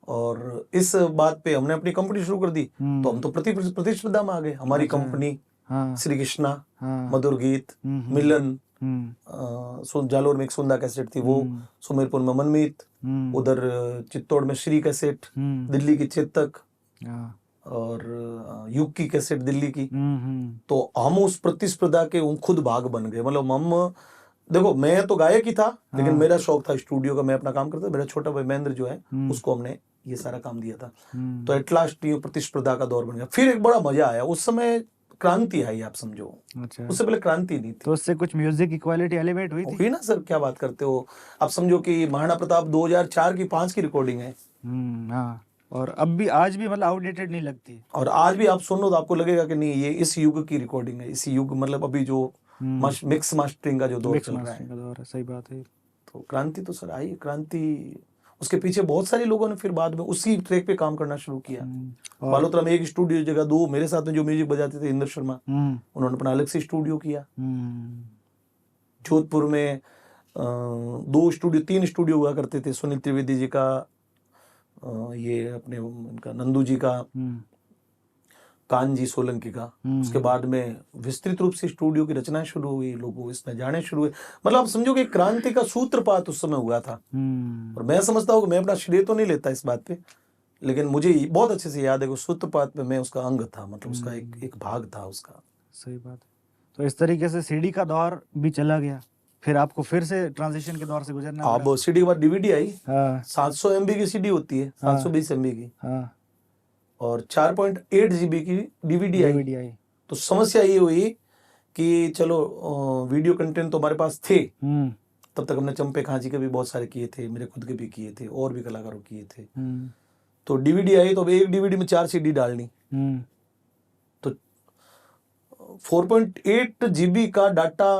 और इस बात पे हमने अपनी कंपनी शुरू कर दी, तो हम तो प्रतिस्पर्धा में आ गए। हमारी कंपनी श्री कृष्णा, मधुर गीत, मिलन, जालोर में एक सुंदा कैसेट थी वो, सुमेरपुर में मनमीत, उधर चित्तौड़ में श्री कैसेट, दिल्ली की चेतक, और युग की कैसेट दिल्ली की। तो हम उस प्रतिस्पर्धा के खुद भाग बन गए। मतलब हम, देखो मैं तो गायक ही था, लेकिन मेरा शौक था स्टूडियो का, मैं अपना काम करता था। मेरा छोटा भाई महेंद्र जो है उसको हमने ये सारा काम दिया था। तो एट लास्ट ये प्रतिस्पर्धा का दौर बन गया। फिर एक बड़ा मजा आया, उस समय क्रांति आई, आप समझो। अच्छा। उससे पहले क्रांति नहीं थी। तो उससे कुछ म्यूजिक की क्वालिटी एलिवेट हुई थी ना सर, क्या बात करते हो आप। समझो कि महाराणा प्रताप 2004 की 5 की रिकॉर्डिंग है। और अब भी, आज भी मतलब आउटडेटेड नहीं लगती। और आज भी आप सुनो तो आपको लगेगा कि नहीं ये इस युग की रिकॉर्डिंग है। इस युग मतलब अभी जो मिक्स मास्टरिंग का जो दौर चल रहा है। सही बात है। तो क्रांति तो सर आई, क्रांति उसके पीछे बहुत सारे लोगों ने फिर बाद में उसी ट्रैक पे काम करना शुरू किया। बालोतरा में एक स्टूडियो जगह 2, मेरे साथ में जो म्यूजिक बजाते थे इंद्र शर्मा, उन्होंने अपना अलग से स्टूडियो किया। जोधपुर में 2 स्टूडियो 3 स्टूडियो हुआ करते थे, सुनील त्रिवेदी जी का, ये अपने उनका नंदू जी का, कानजी सोलंकी का। उसके बाद में विस्तृत रूप से स्टूडियो की रचना शुरू हुई, लोग इसमें जाने शुरू हुए। मतलब आप समझो कि क्रांति का सूत्रपात उस समय हुआ था। और मैं समझता हूँ कि मैं अपना श्रेय तो नहीं लेता इस बात पे, लेकिन मुझे बहुत अच्छे से याद है कि सूत्रपात में मैं उसका अंग था, मतलब उसका एक भाग था उसका। सही बात है। तो इस तरीके से सीडी का दौर भी चला गया, फिर आपको फिर से ट्रांजिशन के दौर से गुजरना पड़ा। अब सीडी के बाद डीवीडी आई। 700 MB की सीडी होती है, 720 MB की, और 4.8 GB की डीवीडी आई। तो समस्या ये हुई कि चलो वीडियो कंटेंट तो हमारे पास थे, तब तक हमने चंपे खांची के भी बहुत सारे किए थे, मेरे खुद के भी किए थे, और भी कलाकारों किए थे। तो डीवीडी आई, तो अब एक डीवीडी में 4 CD डालनी, तो 4.8 GB का डाटा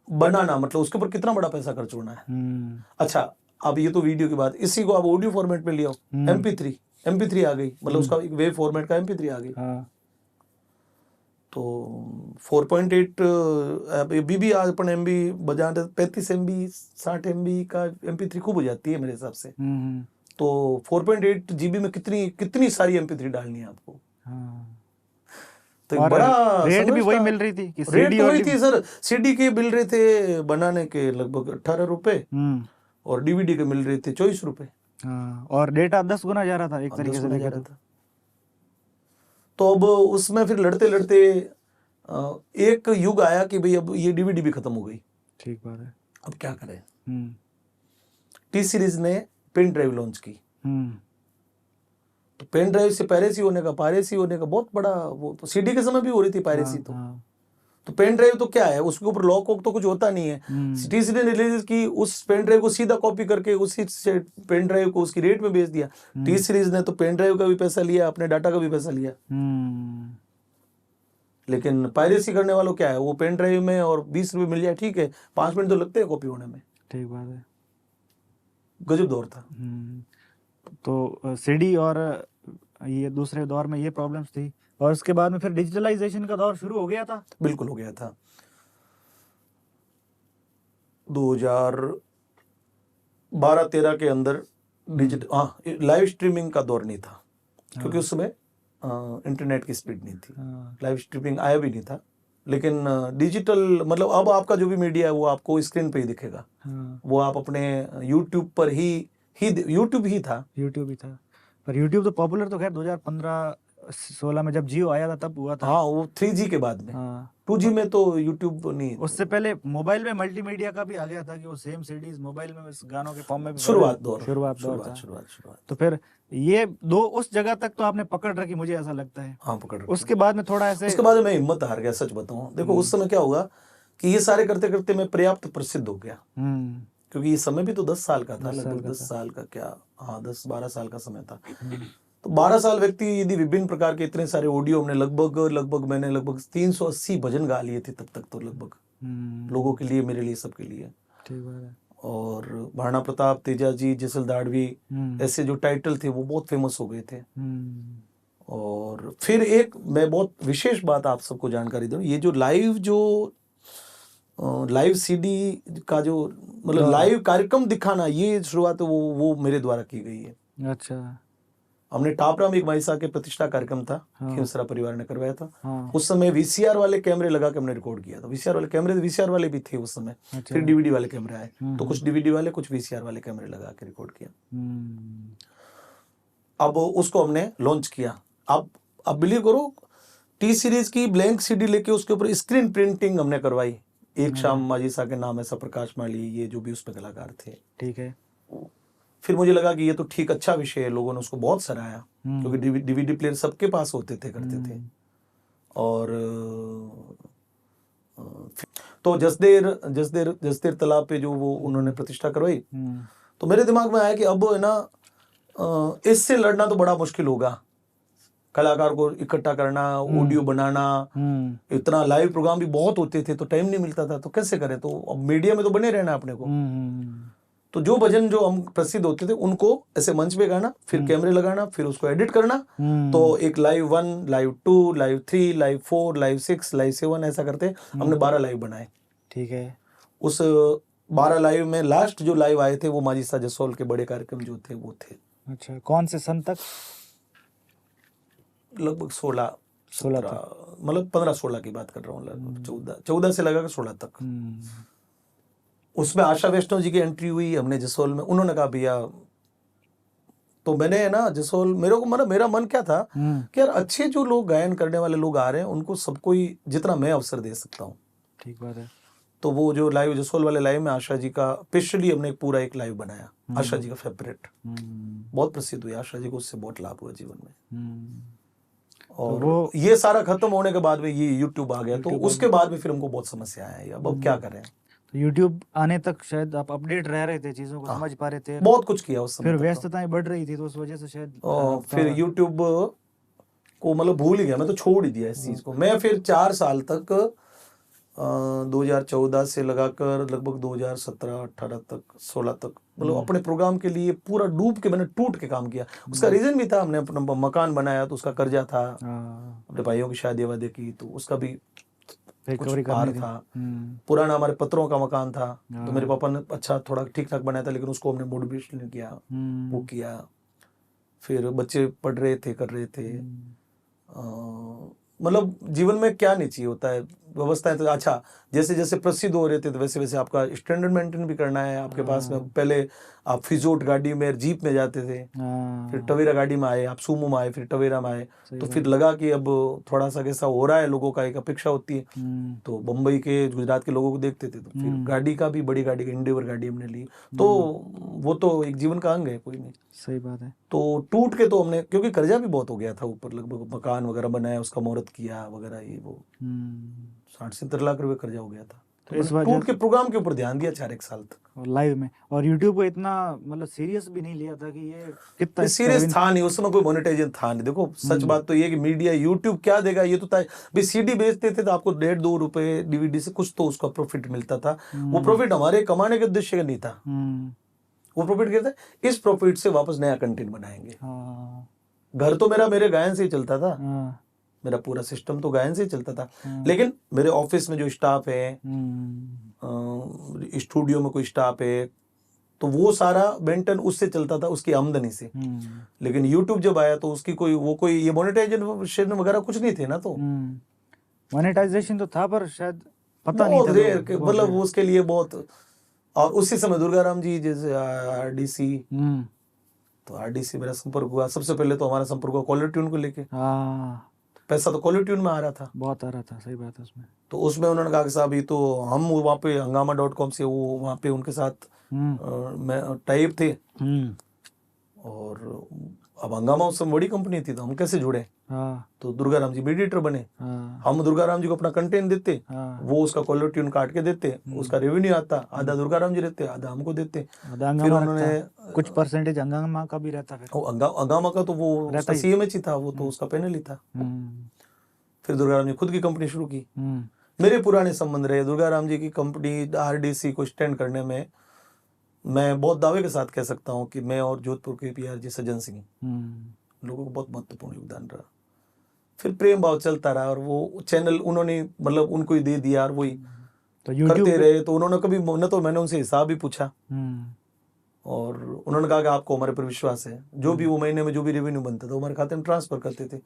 बनाना, मतलब उसके ऊपर कितना बड़ा पैसा खर्च होना है। अच्छा, अब ये तो वीडियो की बात, इसी को आप ऑडियो फॉर्मेट में ले आओ, MP3 आ गई, मतलब उसका एक वेव फॉर्मेट का MP3 आ गई। तो 4.8 अभी आज अपन MB बजाते 35 MB 60 MB का MP3 खूब हो जाती है मेरे हिसाब से। तो 4.8 GB में कितनी सारी MP3 डालनी है आपको। तो बड़ा रेट भी वही मिल रही थी कि रेट तो वही थी सर। CD के मिल रहे थे बनाने के लगभग 18 रुपए, और डीवीडी के मिल रहे थे 24 रुपए। और डेटा 10 गुना जा रहा था एक तरीके से देखा था। तो अब उसमें फिर लड़ते लड़ते एक युग आया कि भाई अब ये डीवीडी भी खत्म हो गई। ठीक बात है। अब क्या करें। टी सीरीज ने पेन ड्राइव लॉन्च की। तो पेन ड्राइव से पायरेसी होने का बहुत बड़ा वो, तो सीडी के समय भी हो रही थी पायरेसी। तो तो पेन ड्राइव तो क्या है, उसके ऊपर लॉक वॉक तो कुछ होता नहीं है। टी सीरीज ने रिलीज की, उस पेन ड्राइव को सीधा कॉपी करके उसी से पेन ड्राइव को उसकी रेट में बेच दिया। टी सीरीज ने तो पेन ड्राइव का भी पैसा लिया, अपने डाटा का भी पैसा लिया। लेकिन पायरेसी करने वालों क्या है, वो पेन ड्राइव में और 20 रुपए मिल जाए, ठीक है, 5 मिनट तो लगते हैं कॉपी होने में। ठीक बात है। गजब दौर था। तो सीडी और ये दूसरे दौर में ये प्रॉब्लम्स थी, और उसके बाद में फिर डिजिटलाइजेशन का दौर शुरू हो गया था। बिल्कुल हो गया था। 2012-13 के अंदर लाइव स्ट्रीमिंग का दौर नहीं था, क्योंकि उस समय इंटरनेट की स्पीड नहीं थी, लाइव स्ट्रीमिंग आया भी नहीं था। लेकिन डिजिटल मतलब अब आपका जो भी मीडिया है वो आपको स्क्रीन पे ही दिखेगा। वो आप अपने यूट्यूब पर ही यूट्यूब ही था। पर यूट्यूब तो पॉपुलर तो खैर 2015-16 में जब जियो आया था तब हुआ था। हाँ, वो 3G के बाद में। 2G में तो यूट्यूब नहीं। उससे पहले मोबाइल में मल्टीमीडिया का भी आ गया था कि वो सेम सीडीज मोबाइल में गानों के फॉर्म में भी शुरुआत दौर था। तो फिर ये दो उस जगह तक तो आपने पकड़ रखी, मुझे ऐसा लगता है। हाँ, पकड़ रखी। उसके बाद में थोड़ा ऐसे, उसके बाद मैं हिम्मत हार गया, सच बताऊं। देखो उस समय क्या हुआ कि ये सारे करते करते मैं पर्याप्त प्रसिद्ध हो गया, क्योंकि ये समय भी तो 10 साल का था, लगभग 10 साल का क्या, हाँ 10-12 साल का समय था। तो 12 साल व्यक्ति यदि विभिन्न प्रकार के इतने सारे ऑडियो हमने मैंने लगभग 380 भजन गा लिए थे तब तक, तो लगभग लोगों के लिए, मेरे लिए, सबके लिए। ठीक बात है। और महाराणा प्रताप, तेजा जी, जैसल दाड़वी, ऐसे जो टाइटल थे वो बहुत फेमस हो गए थे। और फिर एक मैं बहुत विशेष बात आप सबको जानकारी दूं, ये जो लाइव सीडी का जो मतलब लाइव कार्यक्रम दिखाना, ये शुरुआत वो मेरे द्वारा की गई है। अच्छा। हमने टापरा में एक माइसा के प्रतिष्ठा कार्यक्रम था, खिमसरा परिवार ने करवाया था। उस समय VCR वाले कैमरे लगा के हमने रिकॉर्ड किया था। VCR वाले भी थे उस समय। फिर DVD वाले कैमरे आए, तो कुछ DVD वाले, कुछ VCR वाले कैमरे लगा के रिकॉर्ड किया। अब उसको हमने लॉन्च किया। अब बिलीव करो, टी सीरीज की ब्लैंक CD लेके उसके ऊपर स्क्रीन प्रिंटिंग हमने करवाई। एक शाम माजिसा के नाम ऐसा, प्रकाश माली, ये जो भी उसमें कलाकार थे। ठीक है। फिर मुझे लगा कि ये तो ठीक, अच्छा विषय है, लोगों ने उसको बहुत सराहा, क्योंकि DVD प्लेयर सबके पास होते थे, करते थे। और तो जसदेर तालाब पे जो वो उन्होंने प्रतिष्ठा करवाई, तो मेरे दिमाग में आया कि अब है ना, इससे लड़ना तो बड़ा मुश्किल होगा। कलाकार को इकट्ठा करना, ऑडियो बनाना, इतना लाइव प्रोग्राम भी बहुत होते थे, तो टाइम नहीं मिलता था, तो कैसे करें। तो अब मीडिया में तो बने रहना अपने को। तो जो भजन जो हम प्रसिद्ध होते थे उनको ऐसे मंच पे गाना, फिर कैमरे लगाना, फिर उसको एडिट करना। तो एक live 1, live 2, live 3, live 4, live 6, live 7 ऐसा करते हमने 12 लाइव बनाए। ठीक है। उस 12 लाइव में लास्ट जो लाइव आए थे वो माजिसा जसोल के बड़े कार्यक्रम जो थे वो थे। अच्छा, कौन से सन तक? लगभग 16 मतलब 15-16 की बात कर रहा हूँ, 14 से लगा 16 तक। उसमें आशा वैष्णव जी की एंट्री हुई, हमने जसोल में, उन्होंने कहा भैया, तो मैंने ना जसोल, मेरा मन क्या था कि यार अच्छे जो लोग गायन करने वाले लोग आ रहे हैं उनको सबको ही जितना मैं अवसर दे सकता हूँ। ठीक बात है। तो वो जो लाइव जसोल वाले लाइव में आशा जी का स्पेशली हमने पूरा एक लाइव बनाया। आशा जी का फेवरेट, बहुत प्रसिद्ध हुई आशा जी को, उससे बहुत लाभ हुआ जीवन में। और तो ये सारा खत्म होने के बाद में ये यूट्यूब आ गया, तो उसके बाद में फिर हमको बहुत समस्या आया, अब क्या करें। यूट्यूब आने तक शायद आप अपडेट रह रहे थे, चीजों को समझ पा रहे थे, बहुत कुछ किया उस समय। फिर व्यस्तताएं बढ़ रही थी, तो उस वजह से शायद फिर यूट्यूब को मतलब भूल ही गया, मैं तो छोड़ ही दिया इस चीज को। मैं फिर 4 साल तक 2014 से लगाकर लगभग 2017-18 तक, 16 तक, मतलब अपने प्रोग्राम के लिए पूरा डूब के, मैंने टूट के काम किया। उसका रीजन भी था, हमने अपना मकान बनाया तो उसका कर्जा था, अपने भाइयों की शादी वादी की तो उसका भी कुछ भार था। पुराना हमारे पत्रों का मकान था, तो मेरे पापा ने अच्छा थोड़ा ठीक ठाक बनाया था, लेकिन उसको हमने मॉडिफिकेशन किया, वो किया। फिर बच्चे पढ़ रहे थे, कर रहे थे, मतलब जीवन में क्या नहीं चाहिए होता है, व्यवस्थाएं तो अच्छा, जैसे जैसे प्रसिद्ध हो रहे थे तो वैसे वैसे आपका स्टैंडर्ड मेंटेन भी करना है आपके पास में। पहले आप फिजोट गाड़ी में, जीप में जाते थे, फिर टवेरा गाड़ी में आए, आप सूमो में आए, फिर टवेरा में आए, तो फिर लगा कि अब थोड़ा सा कैसा हो रहा है, लोगों का एक अपेक्षा होती है। तो बम्बई के, गुजरात के लोगों को देखते थे, तो फिर गाड़ी का भी, बड़ी गाड़ी का, इंडिवर गाड़ी हमने ली, तो वो तो एक जीवन का अंग है, कोई नहीं। सही बात है। तो टूट के तो हमने, क्योंकि कर्जा भी बहुत हो गया था ऊपर, लगभग मकान वगैरह बनाया, उसका मुहूर्त किया वगैरह, ये वो 60-70 लाख रुपए कर्जा हो गया था। तो इस मैंने वजह टूट के प्रोग्राम के ऊपर ध्यान दिया 4-1 साल तक लाइव में। और यूट्यूब को इतना मतलब सीरियस भी नहीं लिया था कि ये कितना सीरियस था नहीं उस समय, कोई मोनेटाइजेशन था नहीं। देखो सच बात तो ये है कि मीडिया, यूट्यूब क्या देगा ये तो था भाई, सीडी बेचते थे तो आपको 1.5-2 रुपए डीवीडी से कुछ तो उसका प्रॉफिट मिलता था। वो प्रॉफिट हमारे कमाने के उद्देश्य का नहीं था। वो प्रॉफिट क्या था, इस प्रॉफिट से वापस नया कंटेंट बनाएंगे। घर तो मेरे गायन से ही चलता था, मेरा पूरा सिस्टम तो गायन से ही चलता था। लेकिन मेरे ऑफिस में जो स्टाफ है, स्टूडियो में कोई स्टाफ है, तो वो सारा मेंटेन उससे चलता था, उसकी आमदनी से। लेकिन यूट्यूब जब आया तो उसकी कोई ये मोनेटाइजेशन वगैरह कुछ नहीं थे ना। तो मोनेटाइजेशन तो था पर शायद पता नहीं था, मतलब उसके लिए बहुत। और उसी समय दुर्गाराम जी जैसे आरडीसी, तो आरडीसी मेरा संपर्क हुआ। सबसे पहले तो हमारा संपर्क हुआ कॉलर ट्यून को लेके। पैसा तो कॉलर ट्यून में आ रहा था, बहुत आ रहा था, सही बात है उसमें। तो उसमें उन्होंने कहा कि साहब ये तो हम वहाँ पे hungama.com से वो वहाँ पे उनके साथ टाइप थे। और अब हंगामा उस समय बड़ी कंपनी थी, तो हम कैसे जुड़े। तो दुर्गाराम जी मीडिएटर बने। हम दुर्गाराम जी को अपना कंटेंट देते, वो उसका कॉलर ट्यून काट के देते, उसका रेवेन्यू आता, आधा दुर्गाराम जी रहते, आधा हमको देते। फिर उन्होंने कुछ परसेंटेज हंगामा का भी रहता। फिर हंगामा का तो वो उसका सीएमएच ही था, वो तो उसका पैनल ही था। फिर दुर्गाराम जी खुद की कंपनी शुरू की। मेरे पुराने संबंध रहे दुर्गाराम जी की कंपनी आरडीसी को स्टैंड करने में। मैं बहुत दावे के साथ कह सकता हूँ कि मैं और जोधपुर के पीआरजी सज्जन सिंह लोगों को बहुत महत्वपूर्ण योगदान रहा। फिर प्रेम भाव चलता रहा, और वो चैनल उन्होंने मतलब उनको ही दे दिया, और वही तो करते रहे। तो उन्होंने कभी न तो मैंने उनसे हिसाब भी पूछा, और उन्होंने कहा कि आपको हमारे पर विश्वास है, जो भी वो महीने में जो भी रेवेन्यू बनता था वो हमारे खाते में ट्रांसफर करते थे।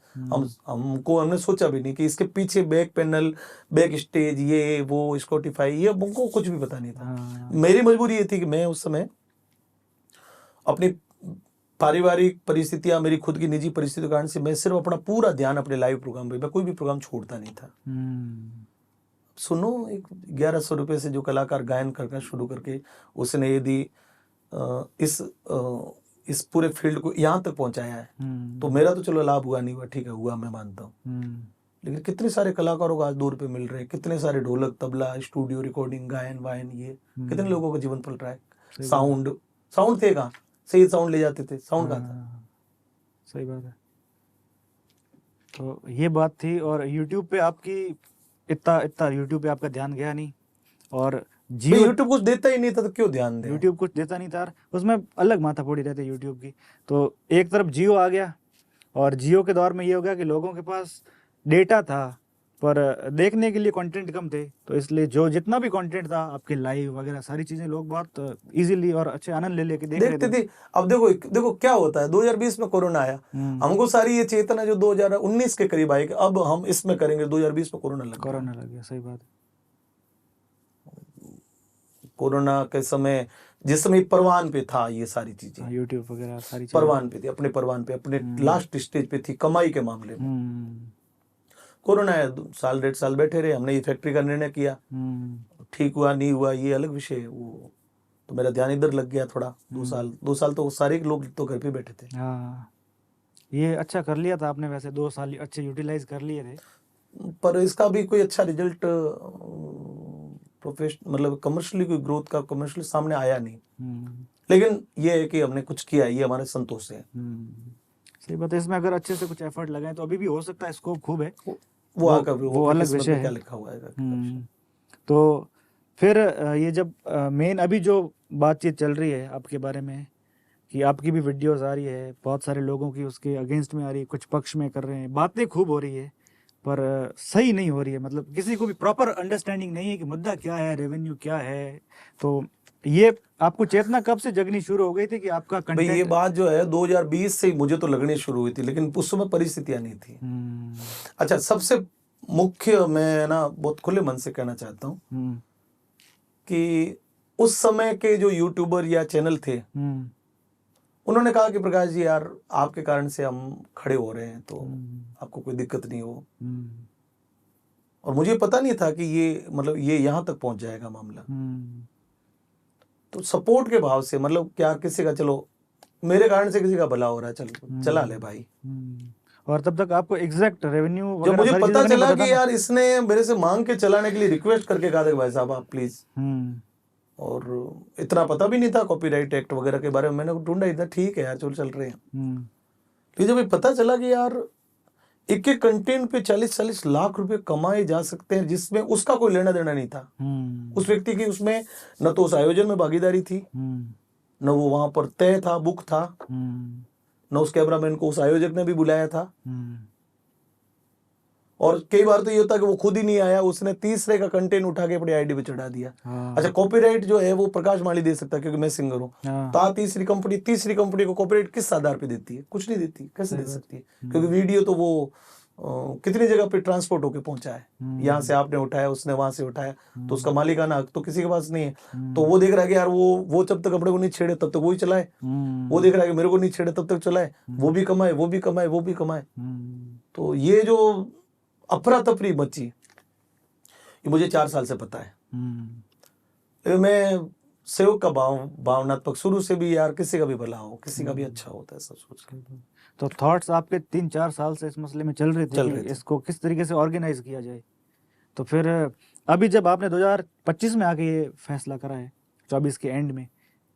हमने सोचा भी नहीं कि इसके पीछे बैक पैनल, बैक स्टेज, ये वो स्पॉटिफाई, ये हमको कुछ भी पता नहीं था। मेरी मजबूरी ये थी कि मैं उस समय अपनी पारिवारिक परिस्थितियां, मेरी खुद की निजी परिस्थितियों के कारण से मैं सिर्फ अपना पूरा ध्यान अपने लाइव प्रोग्राम पे, मैं कोई भी प्रोग्राम छोड़ता नहीं था। सुनो, 1100 रुपए से जो कलाकार गायन करना शुरू करके उसने यदि इस पूरे फील्ड को यहाँ तक पहुंचाया है, तो मेरा तो चलो लाभ हुआ नहीं हुआ, ठीक है, हुआ, मैं मानता हूँ। लेकिन कितने सारे कलाकारों को आज 2 रुपए मिल रहे हैं, कितने सारे ढोलक, तबला, स्टूडियो रिकॉर्डिंग, गायन वायन, ये कितने लोगों का जीवन पल रहा है। साउंड थे कहाँ, सही साउंड ले जाते थे, साउंड कहाँ था। सही बात है। तो ये बात थी। और यूट्यूब पे आपकी इतना यूट्यूब पे आपका ध्यान गया नहीं, और जियो यूट्यूब कुछ देता ही नहीं था, तो क्यों ध्यान दे। यूट्यूब कुछ देता नहीं था, उसमें अलग माथाफोड़ी रहती यूट्यूब की। तो एक तरफ जियो आ गया, और जियो के दौर में ये हो गया कि लोगों के पास डेटा था पर देखने के लिए कंटेंट कम थे, तो इसलिए जो जितना भी कंटेंट था आपके लाइव वगैरह सारी चीजें लोग बहुत इजीली और अच्छे आनंद ले लेके देखते थे। अब देखो क्या होता है, 2020 में कोरोना आया, हमको सारी ये चेतना जो 2019 के करीब आई कि अब हम इसमें करेंगे, 2020 में कोरोना लग गया। सही बात है। कोरोना के समय, जिस समय परवान पे था ये सारी चीजें, यूट्यूब वगैरह सारी चीजें परवान पे थी, अपने परवान पे, अपने लास्ट स्टेज पे थी कमाई के मामले में। कोरोना है, 1.5 साल बैठे रहे, हमने ये फैक्ट्री का निर्णय किया, ठीक हुआ नहीं हुआ ये अलग विषय है। वो तो मेरा ध्यान इधर लग गया थोड़ा। 2 साल तो सारे लोग तो घर पे बैठे थे। ये अच्छा कर लिया था आपने, वैसे 2 साल अच्छे यूटिलाइज कर लिए थे, पर इसका भी कोई अच्छा रिजल्ट मतलब कमर्शियली कोई ग्रोथ का कमर्शियली सामने आया नहीं। लेकिन ये है कि हमने कुछ किया, ये हमारे संतोष है। सही बात है। इसमें अगर अच्छे से कुछ एफर्ट लगाए तो अभी भी हो सकता है, स्कोप खूब है। वो अलग विषय है, लिखा हुआ है। तो फिर ये जब मेन अभी जो बातचीत चल रही है आपके बारे में, कि आपकी भी वीडियोस आ रही है, बहुत सारे लोगों की उसके अगेंस्ट में आ रही है, कुछ पक्ष में कर रहे हैं, बातें खूब हो रही है, पर सही नहीं हो रही है। मतलब किसी को भी प्रॉपर अंडरस्टैंडिंग नहीं है कि मुद्दा क्या है, रेवेन्यू क्या है। तो ये आपको चेतना कब से जगनी शुरू हो गई थी कि आपका कंटेंट? भाई ये बात जो है 2020 से मुझे तो लगनी शुरू हुई थी, लेकिन उस समय परिस्थितियां नहीं थी। अच्छा, सबसे मुख्य मैं ना बहुत खुले मन से कहना चाहता हूँ कि उस समय के जो यूट्यूबर या चैनल थे, उन्होंने कहा कि प्रकाश जी यार आपके कारण से हम खड़े हो रहे हैं, तो आपको कोई दिक्कत नहीं हो। और मुझे पता नहीं था कि ये मतलब ये यहाँ तक पहुंच जाएगा मामला। तो सपोर्ट के भाव से, मतलब क्या किसी का चलो मेरे कारण से किसी का भला हो रहा है, चल चला ले भाई। और तब तक आपको एग्जैक्ट रेवेन्यू जब मुझे पता चला कि यार इसने मेरे से मांग के चलाने के लिए रिक्वेस्ट करके कहा था भाई साहब आप प्लीज, और इतना पता भी नहीं था कॉपीराइट एक्ट वगैरह के बारे में, मैंने ढूंढा ही था, ठीक है यार चल रहे हैं। फिर जब पता चला कि यार एक एक कंटेंट पे 40-40 लाख रुपए कमाए जा सकते हैं, जिसमें उसका कोई लेना देना नहीं था, उस व्यक्ति की उसमें न तो उस आयोजन में भागीदारी थी, न वो वहां पर तय था, बुक था, न उस कैमरामैन को उस आयोजक ने भी बुलाया था, और कई बार तो ये होता है कि वो खुद ही नहीं आया, उसने तीसरे का कंटेंट उठा के अपनी आईडी पे चढ़ा दिया। अच्छा, कॉपीराइट जो है वो प्रकाश माली दे सकता है क्योंकि मैं सिंगर हूँ, तो तीसरी कंपनी को कॉपीराइट किस आधार पे देती है? कुछ नहीं देती। कैसे दे सकती है? क्योंकि वीडियो तो वो कितनी जगह पे ट्रांसपोर्ट होके पहुंचा है, यहाँ से आपने उठाया, उसने वहां से उठाया, तो उसका मालिकाना हक तो किसी के पास नहीं है। तो वो देख रहा है कि यार वो जब तक अपने को नहीं छेड़े तब तक वही चलाए, वो देख रहा है कि मेरे को नहीं छेड़े तब तक चलाए, वो भी कमाए। तो ये जो अफरा तफरी मची, ये मुझे 4 साल से पता है। मैं सेवक का भावनात्मक शुरू से भी, यार किसी का भी भला हो, किसी का भी अच्छा होता है, ऐसा सोच के। तो थॉट्स आपके 3-4 साल से इस मसले में चल रहे थे कि इसको किस तरीके से ऑर्गेनाइज किया जाए। तो फिर अभी जब आपने 2025 में आके ये फैसला करा है, 24 के एंड में,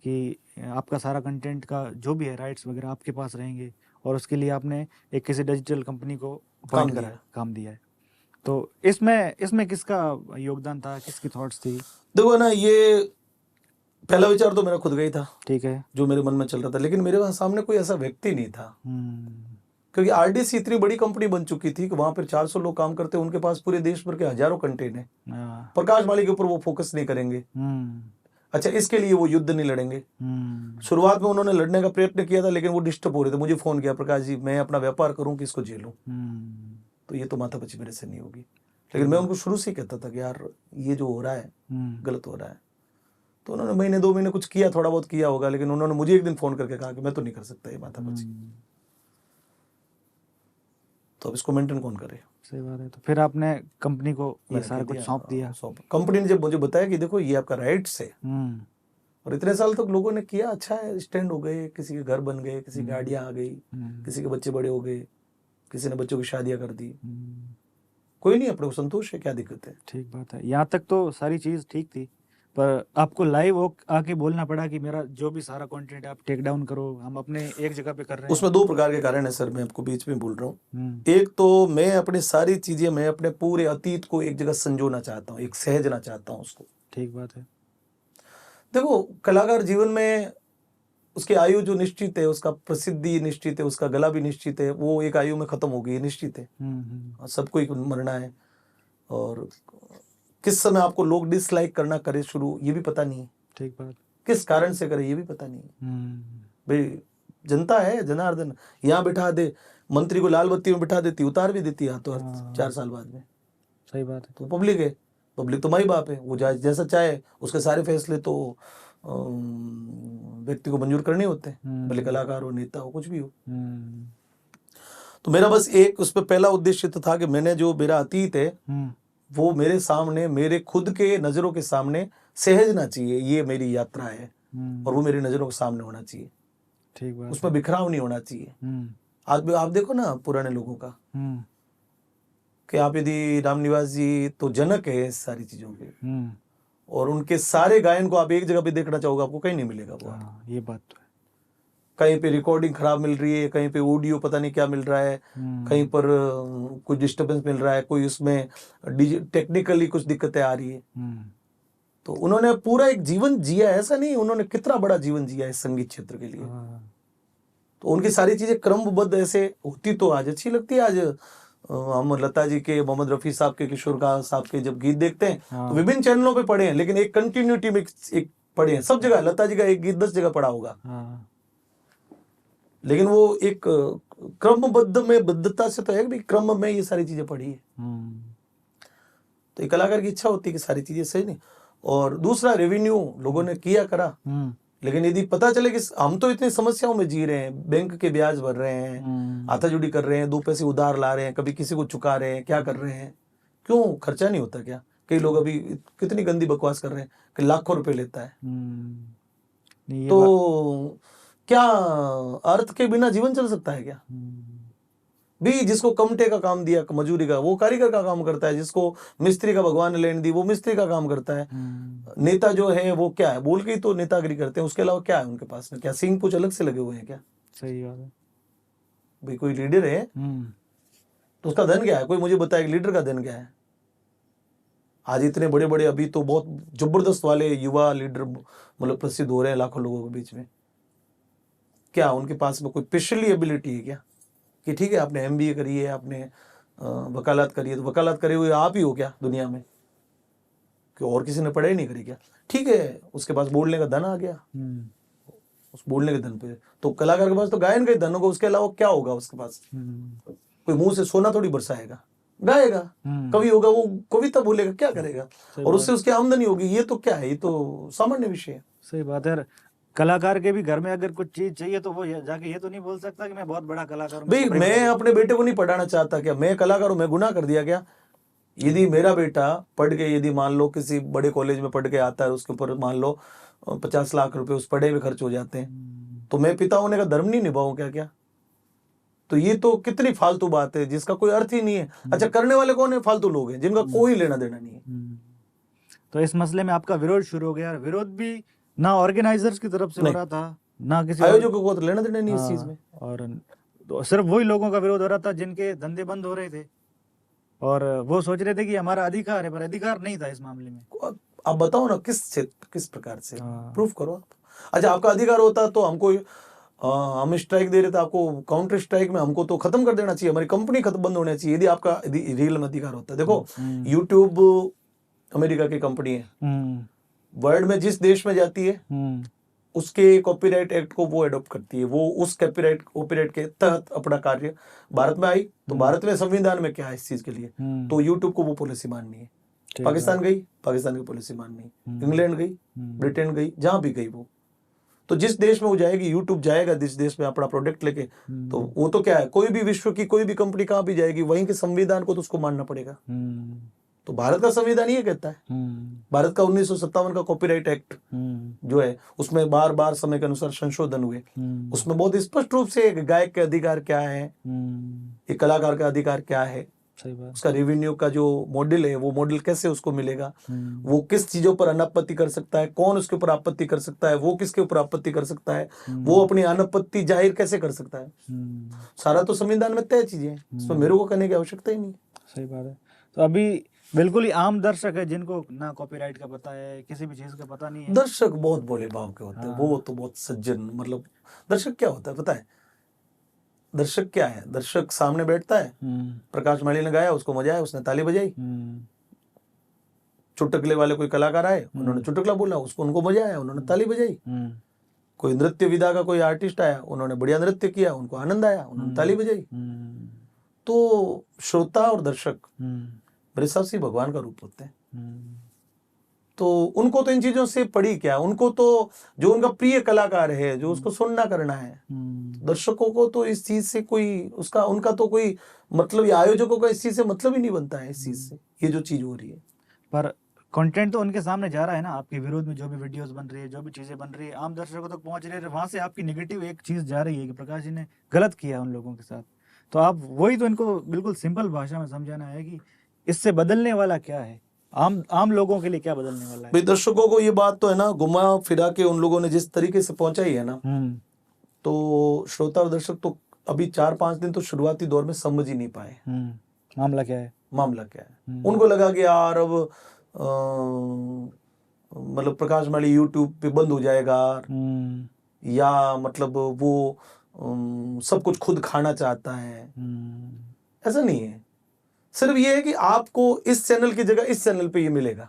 कि आपका सारा कंटेंट का जो भी है राइट्स वगैरह आपके पास रहेंगे, और उसके लिए आपने एक किसी डिजिटल कंपनी को अपॉइंट करा, काम दिया है, तो इसमें किसका योगदान था, किसकी थॉट्स थी? देखो ना, ये पहला विचार तो मेरा खुद का ही था, ठीक है, जो मेरे मन में चल रहा था, लेकिन मेरे वहां सामने कोई ऐसा व्यक्ति नहीं था, क्योंकि आरडीसी इतनी बड़ी कंपनी बन चुकी थी कि वहां पर 400 लोग काम करते हैं, उनके पास पूरे देश भर के हजारों कंटेंट है। प्रकाश माली के ऊपर वो फोकस नहीं करेंगे। अच्छा, इसके लिए वो युद्ध नहीं लड़ेंगे। शुरुआत में उन्होंने लड़ने का प्रयत्न किया था, लेकिन वो डिस्टर्ब हो रहे थे। मुझे फोन किया, प्रकाश जी मैं अपना व्यापार करूं कि इसको झेलूं, तो ये तो माथापच्ची मेरे से नहीं होगी। लेकिन मैं उनको शुरू से कहता था कि यार ये जो हो रहा है गलत हो रहा है। तो उन्होंने महीने 2 महीने कुछ किया, थोड़ा बहुत किया होगा, लेकिन उन्होंने मुझे एक दिन फोन करके कहा कि मैं तो नहीं कर सकता ये माथापच्ची, तो अब इसको मेंटेन कौन करे। सही बात है। तो फिर आपने कंपनी को ये सारा कुछ सौंप दिया। कंपनी ने जब मुझे बताया कि देखो ये आपका राइट्स है, और इतने साल तक लोगों ने किया, अच्छा है, स्टैंड हो गए, किसी के घर बन गए, किसी की गाड़ियां आ गई, किसी के बच्चे बड़े हो गए, किसी ने बच्चों की शादियां कर दी, कोई नहीं, अपने को संतोष है, क्या दिक्कत है। ठीक बात है, यहाँ तक तो सारी चीज ठीक थी, पर आपको लाइव आके बोलना पड़ा कि मेरा जो भी सारा कंटेंट आप टेक डाउन करो, हम अपने एक जगह पे कर रहे हैं। उसमें 2 प्रकार के कारण है सर, मैं आपको बीच में बोल रहा हूँ। एक तो मैं अपनी सारी चीजें, मैं अपने पूरे अतीत को एक जगह संजोना चाहता हूँ, एक सहेजना चाहता हूँ उसको। ठीक बात है। देखो, कलाकार जीवन में उसकी आयु जो निश्चित है, उसका प्रसिद्धि निश्चित है, उसका गला भी निश्चित है, वो एक आयु में खत्म होगी, निश्चित है। सबको ही मरना है, और किस समय आपको लोग डिसलाइक करना करे शुरू, ये भी पता नहीं है। ठीक बात। किस कारण से करे ये भी पता नहीं है। भाई जनता है, जनार्दन यहाँ बिठा दे, मंत्री को लाल बत्ती में बिठा देती, उतार भी देती है तो 4 साल बाद में। सही बात है। तो पब्लिक है, पब्लिक तो माई बाप है, वो जैसा चाहे उसके सारे फैसले तो व्यक्ति को मंजूर करने होते हैं, भले कलाकार हो, नेता हो, कुछ भी हो। तो मेरा बस एक उस पर पहला उद्देश्य तो था कि मैंने जो मेरा अतीत है वो मेरे सामने, मेरे खुद के नजरों के सामने सहेजना चाहिए, ये मेरी यात्रा है, और वो मेरी नजरों के सामने होना चाहिए। ठीक बात। उसमें बिखराव नहीं होना चाहिए। आज आप देखो ना पुराने लोगों का, कि आप यदि रामनिवास जी तो जनक है इस सारी चीजों के, और उनके सारे गायन को आप एक जगह पे देखना चाहोगे, आपको कहीं नहीं मिलेगा वो। ये बात तो है। कहीं पे रिकॉर्डिंग खराब मिल रही है, कहीं पे ऑडियो पता नहीं क्या मिल रहा है, कहीं पर कुछ डिस्टर्बेंस मिल रहा है, कोई उसमें टेक्निकली कुछ दिक्कतें आ रही है। तो उन्होंने पूरा एक जीवन जिया, ऐसा नहीं, उन्होंने कितना बड़ा जीवन जिया इस संगीत क्षेत्र के लिए। तो उनकी सारी चीजें क्रमबद्ध ऐसे होती तो आज अच्छी लगती है। आज हम लता जी के, मोहम्मद रफी साहब के, किशोर साहब के जब गीत देखते हैं तो विभिन्न चैनलों पे पढ़े हैं, लेकिन एक कंटिन्यूटी में एक पढ़े हैं सब जगह। लता जी का एक गीत 10 जगह पढ़ा होगा, लेकिन वो एक क्रमबद्ध में, बद्धता से तो है भी, क्रम में ये सारी चीजें पढ़ी है। तो एक कलाकार की इच्छा होती है कि सारी चीजें सही नहीं। और दूसरा, रेवेन्यू लोगों ने किया करा, लेकिन यदि पता चले कि हम तो इतनी समस्याओं में जी रहे हैं, बैंक के ब्याज भर रहे हैं, हाथाजुड़ी कर रहे हैं, 2 पैसे उधार ला रहे हैं, कभी किसी को चुका रहे हैं, क्या कर रहे हैं, क्यों खर्चा नहीं होता क्या? कई लोग अभी कितनी गंदी बकवास कर रहे हैं कि लाखों रुपए लेता है। तो क्या अर्थ के बिना जीवन चल सकता है क्या? भी जिसको कमटे का काम दिया मजूरी का, वो कारीगर का काम करता है। जिसको मिस्त्री का भगवान ने लेन दी, वो मिस्त्री का काम करता है। नेता जो है वो क्या है, बोल के ही तो नेतागिरी करते हैं, उसके अलावा क्या है उनके पास में? क्या सिंह कुछ अलग से लगे हुए हैं क्या? सही बात है भाई कोई लीडर है तो उसका धन क्या है? कोई मुझे बताए कि लीडर का धन क्या है? आज इतने बड़े बड़े, अभी तो बहुत जबरदस्त वाले युवा लीडर मतलब प्रसिद्ध हो रहे हैं लाखों लोगों के बीच में। क्या उनके पास में कोई स्पेशली एबिलिटी है क्या कि ठीक है आपने MBA करी है, आपने वकालत करी है, तो वकालत करे हुए आप ही हो क्या दुनिया में? कि और किसी ने पढ़ाई नहीं करी क्या? ठीक है, उसके पास बोलने का धन आ गया, उस बोलने के धन पे। तो कलाकार के पास तो गायन का ही धन होगा, उसके अलावा क्या होगा उसके पास? कोई मुंह से सोना थोड़ी बरसाएगा, गाएगा। कवि होगा, वो कविता बोलेगा, क्या करेगा? और उससे उसकी आमदनी होगी। ये तो क्या है, ये तो सामान्य विषय है। सही बात है। कलाकार के भी घर में अगर कुछ चीज चाहिए तो वो जाके ये तो नहीं बोल सकता कि मैं बहुत बड़ा कलाकार हूं। भाई मैं अपने बेटे को नहीं पढ़ाना चाहता क्या? मैं कलाकार हूं, मैं गुनाह कर दिया क्या? यदि मेरा बेटा पढ़ के, यदि मान लो किसी बड़े कॉलेज में पढ़ के आता है, उसके ऊपर मान लो 50 लाख रुपए उस पढ़े में खर्च हो जाते हैं, तो मैं पिता होने का धर्म नहीं निभाऊं क्या? तो ये तो कितनी फालतू बात है जिसका कोई अर्थ ही नहीं है। अच्छा, करने वाले कौन है? फालतू लोग हैं जिनका कोई लेना देना नहीं है। तो इस मसले में आपका विरोध शुरू हो गया। विरोध भी ना ऑर्गेनाइजर्स की तरफ से हो रहा था, ना किसी आयोजकों को तो लेना देना नहीं इस चीज में, और तो सिर्फ वही लोगों का विरोध हो रहा था जिनके धंधे बंद हो रहे थे और वो सोच रहे थे कि हमारा अधिकार है, पर अधिकार नहीं था इस मामले में। आप बताओ ना किस प्रकार से प्रूफ करो आप। अच्छा, आपका अधिकार होता तो हमको हम स्ट्राइक दे रहे थे, आपको काउंटर स्ट्राइक में हमको तो खत्म कर देना चाहिए, हमारी कंपनी खत्म बंद होनी चाहिए। यदि आपका रियल में अधिकार होता है। देखो यूट्यूब अमेरिका की कंपनी है, वर्ल्ड में जिस देश में जाती है उसके कॉपीराइट एक्ट को वो अडॉप्ट करती है। वो उस कॉपीराइट के तहत अपना कार्य भारत में आई, तो भारत में संविधान में क्या है इस चीज के लिए, तो यूट्यूब को वो पॉलिसी माननी है। पाकिस्तान गई, पाकिस्तान की पॉलिसी माननी, इंग्लैंड गई, ब्रिटेन गई, जहां भी गई वो, तो जिस देश में वो जाएगी, यूट्यूब जाएगा जिस देश में अपना प्रोडक्ट लेके, तो वो तो क्या है, कोई भी विश्व की कोई भी कंपनी कहां भी जाएगी, वहीं के संविधान को तो उसको मानना पड़ेगा। तो भारत का संविधान ये कहता है, भारत का 1957 का कॉपीराइट एक्ट जो है, उसमें बार बार समय के अनुसार संशोधन हुए। उसमें बहुत स्पष्ट रूप से एक गायक के अधिकार क्या है, एक कलाकार का अधिकार क्या है, उसका रेवेन्यू का जो मॉडल है, वो मॉडल कैसे उसको मिलेगा, वो किस चीजों पर अनापत्ति कर सकता है, कौन उसके ऊपर आपत्ति कर सकता है, वो किसके ऊपर आपत्ति कर सकता है, वो अपनी अनापत्ति जाहिर कैसे कर सकता है, सारा तो संविधान में तय चीजें हैं, इसमें मेरे को करने की आवश्यकता ही नहीं। सही बात है। तो अभी बिल्कुल ही आम दर्शक है जिनको ना कॉपीराइट का पता है, किसी भी चीज का पता नहीं है। दर्शक बहुत भोले भाव के होते हैं, वो तो बहुत सज्जन, मतलब दर्शक क्या होता है पता है? दर्शक क्या है? दर्शक सामने बैठता है, प्रकाश माली ने गाया, उसको मजा आया, उसने ताली बजाई। चुटकले वाले कोई कलाकार आए, उन्होंने चुटकला बोला, उसको उनको मजा आया, उन्होंने ताली बजाई। कोई नृत्य विधा का कोई आर्टिस्ट आया, उन्होंने बढ़िया नृत्य किया, उनको आनंद आया, उन्होंने ताली बजाई। तो श्रोता और दर्शक मेरे हिसाब से भगवान का रूप होते हैं। तो उनको तो इन चीजों से पड़ी क्या, उनको तो जो उनका प्रिय कलाकार है, जो उसको सुनना करना है। दर्शकों को तो इस चीज से कोई उनका तो कोई मतलब, या आयोजकों का इस चीज से मतलब ही नहीं बनता है इस चीज से, ये जो चीज हो रही है। पर कंटेंट तो उनके सामने जा रहा है ना, आपके विरोध में जो भी वीडियोस बन रही है, जो भी चीजें बन रही है, आम दर्शकों तक पहुंच रही है, वहां से आपकी नेगेटिव एक चीज जा रही है कि प्रकाश जी ने गलत किया उन लोगों के साथ। तो आप वही तो इनको बिल्कुल सिंपल भाषा में समझाना है कि इससे बदलने वाला क्या है, आम लोगों के लिए क्या बदलने वाला है। दर्शकों को ये बात तो है ना, घुमा फिरा के उन लोगों ने जिस तरीके से पहुंचाई है ना, तो श्रोता और दर्शक तो अभी 4-5 दिन तो शुरुआती दौर में समझ ही नहीं पाए मामला क्या है। उनको लगा कि यार अब मतलब प्रकाश माली यूट्यूब पे बंद हो जाएगा, या मतलब वो सब कुछ खुद खाना चाहता है। ऐसा नहीं है, सिर्फ ये है कि आपको इस चैनल की जगह इस चैनल पे ये मिलेगा।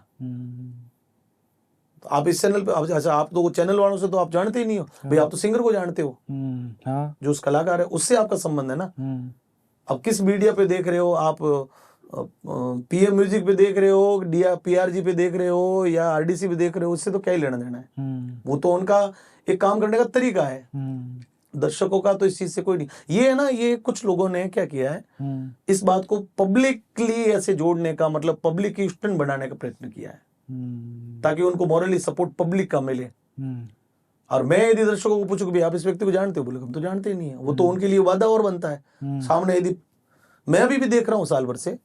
तो आप इस चैनल पे, अच्छा आप तो चैनल वालों से तो आप जानते ही नहीं हो भाई, आप तो सिंगर को जानते हो, जो उस कलाकार है उससे आपका संबंध है ना। अब किस मीडिया पे देख रहे हो आप, PM म्यूजिक पे देख रहे हो, PRG पे देख रहे हो, या RDC पे देख रहे हो, उससे तो क्या ही लेना देना है। वो तो उनका एक काम करने का तरीका है। दर्शकों का तो इस चीज से कोई नहीं। ये है ना, ये कुछ लोगों ने क्या किया है, इस बात को पब्लिकली ऐसे जोड़ने का, मतलब पब्लिक की स्टंट बनाने का प्रयत्न किया है, ताकि उनको मॉरली सपोर्ट पब्लिक का मिले। और मैं यदि दर्शकों को पूछूं कि भाई आप इस व्यक्ति को जानते हो, बोले हम तो जानते ही नहीं है, वो तो उनके लिए वादा और बनता है। सामने यदि मैं अभी भी देख रहा हूँ साल भर से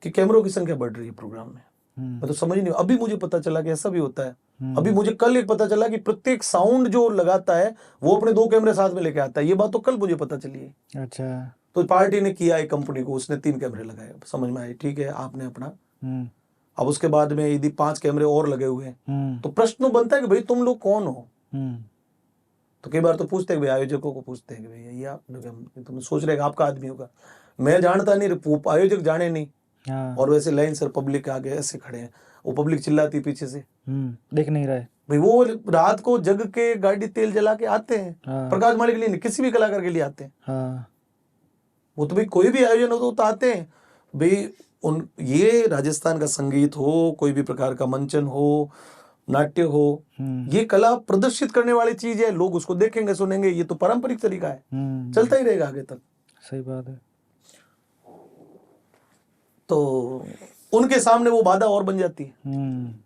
कि कैमरों की संख्या बढ़ रही है प्रोग्राम में, मैं तो समझ नहीं, अभी मुझे पता चला कि ऐसा भी होता है। अभी मुझे कल एक पता चला कि प्रत्येक साउंड जो लगाता है वो अपने 2 कैमरे साथ में लेके आता है, ये बात तो कल मुझे पता चली है। अच्छा। तो पार्टी ने किया एक कंपनी को, उसने 3 कैमरे लगाए, समझ में आए, ठीक है आपने अपना। अब उसके बाद में यदि 5 कैमरे और लगे हुए हैं तो प्रश्न बनता है कि भाई तुम लोग कौन हो। तो कई बार तो पूछते हैं भाई, आयोजकों को पूछते हैं कि भाई ये आप, तुम सोच रहे आपका आदमी होगा, मैं जानता नहीं, आयोजक जाने नहीं। और वैसे लाइन सर पब्लिक आगे ऐसे खड़े हैं, वो पब्लिक चिल्लाती पीछे से, देख नहीं रहा है भाई, वो रात को जग के गाड़ी तेल जला के आते हैं। प्रकाश मालिक के लिए नहीं, किसी भी कलाकार के लिए आते हैं। वो तो भाई कोई भी आयोजन हो तो आते हैं भाई। ये राजस्थान का संगीत हो, कोई भी प्रकार का मंचन हो, नाट्य हो, ये कला प्रदर्शित करने वाली चीज है, लोग उसको देखेंगे सुनेंगे, ये तो पारंपरिक तरीका है, चलता ही रहेगा आगे तक। सही बात है। तो उनके सामने वो बाधा और बन जाती है।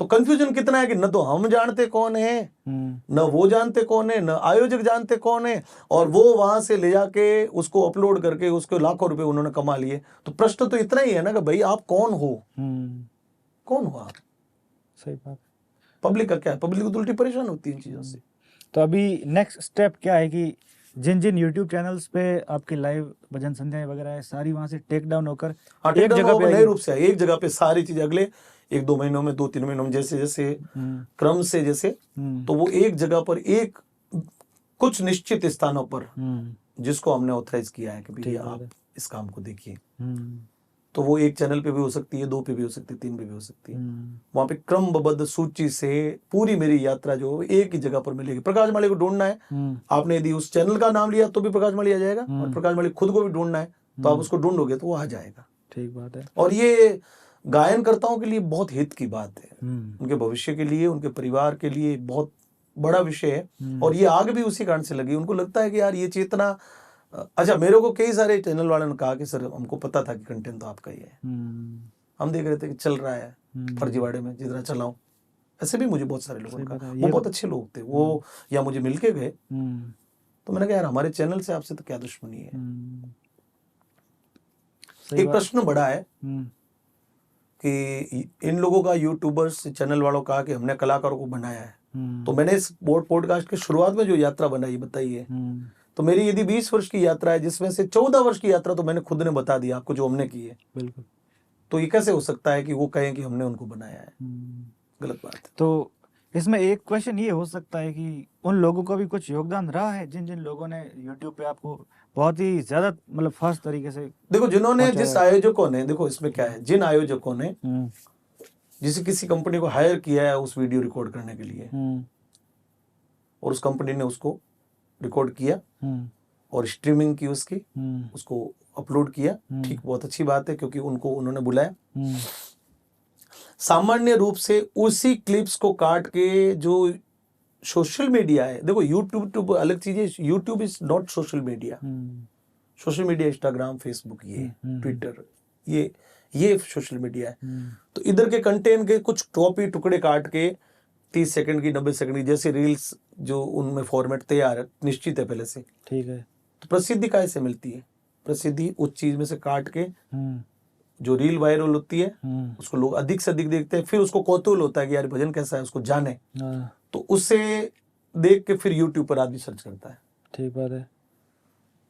तो कंफ्यूजन कितना है कि न तो हम जानते कौन है, न वो जानते कौन है, न आयोजक जानते कौन है, और वो वहां से ले जाके उसको अपलोड करके उसको लाखों रुपए उन्होंने कमा लिए। तो प्रश्न तो इतना ही है ना कि भाई आप कौन हो, कौन हो आप। सही बात। पब्लिक का क्या है, पब्लिक को तो उल्टी परेशान होती है इन चीजों से। तो अभी नेक्स्ट स्टेप क्या है कि जिन जिन यूट्यूब चैनल्स पे आपकी लाइव भजन संध्याएं वगैरह है, सारी वहां से टेक डाउन होकर एक जगह पे नए रूप से एक जगह पे सारी चीजें अगले 1-2 महीनों में, 2-3 महीनों में, जैसे जैसे क्रम से जैसे, तो वो एक जगह पर एक कुछ निश्चित स्थानों पर जिसको हमने ऑथराइज किया है कि भैया आप इस काम को देखिए, तो वो एक चैनल पे भी हो सकती है, 2 पे भी हो सकती है, 3 पे भी हो सकती है। वहां पे क्रमबद्ध सूची से पूरी मेरी यात्रा जो एक ही जगह पर मिलेगी। प्रकाश माली को ढूंढना है, आपने यदि उस चैनल का नाम लिया तो भी प्रकाश माली आ जाएगा, और प्रकाश माली खुद को भी ढूंढना है तो आप उसको ढूंढोगे तो वो आ जाएगा। ठीक बात है। और ये गायनकर्ताओं के लिए बहुत हित की बात है, उनके भविष्य के लिए, उनके परिवार के लिए बहुत बड़ा विषय है। और ये आग भी उसी कारण से लगी, उनको लगता है कि यार ये चेतना। अच्छा, मेरे को कई सारे चैनल वालों ने कहा कि सर हमको पता था कि कंटेंट तो आपका ही है, हम देख रहे थे कि चल रहा है फर्जीवाड़े में जितना चलाऊं। ऐसे भी मुझे बहुत सारे लोगों ने कहा, वो बहुत अच्छे लोग थे वो, या मुझे मिलके गए, तो मैंने कहा यार हमारे चैनल से आपसे तो क्या दुश्मनी है। एक प्रश्न बड़ा है कि इन लोगों का, यूट्यूबर्स चैनल वालों का, कि हमने कलाकारों को बनाया है। तो मैंने इस पॉडकास्ट की शुरुआत में जो यात्रा बनाई बताई है, तो मेरी यदि 20 वर्ष की यात्रा है, जिसमें से 14 वर्ष की यात्रा तो मैंने खुद ने बता दिया आपको जो हमने की है। बिल्कुल। तो ये कैसे हो सकता है कि वो कहें कि हमने उनको बनाया है, गलत बात है। तो इसमें एक क्वेश्चन ये हो सकता है कि उन लोगों का भी कुछ योगदान रहा है, जिन जिन लोगों ने YouTube पे आपको बहुत ही ज्यादा मतलब फास्ट तरीके से, देखो जिन्होंने, जिस आयोजकों ने, देखो इसमें क्या है, जिन आयोजकों ने जिसे किसी कंपनी को हायर किया है उस वीडियो रिकॉर्ड करने के लिए, और उस कंपनी ने उसको रिकॉर्ड किया और स्ट्रीमिंग की उसकी, उसको अपलोड किया, ठीक, बहुत अच्छी बात है, क्योंकि उनको उन्होंने बुलाया। सामान्य रूप से उसी क्लिप्स को काट के जो सोशल मीडिया है, देखो यूट्यूब तो अलग चीज है, YouTube is not social media. Social media Instagram, Facebook, ये ट्विटर, ये सोशल मीडिया है। तो इधर के कंटेंट के कुछ टॉपी टुकड़े काट के 30 सेकंड की, 90 सेकंड की, जैसे रील्स, जो उनमें फॉर्मेट तैयार है, निश्चित है पहले से, ठीक है। तो प्रसिद्धि कैसे मिलती है? प्रसिद्धि उस चीज में से काट के जो रील वायरल होती है उसको लोग अधिक से अधिक देखते हैं, फिर उसको कौतूहल होता है कि यार भजन कैसा है, उसको जाने, तो उससे देख के फिर यूट्यूब पर आदमी सर्च करता है। ठीक बात है।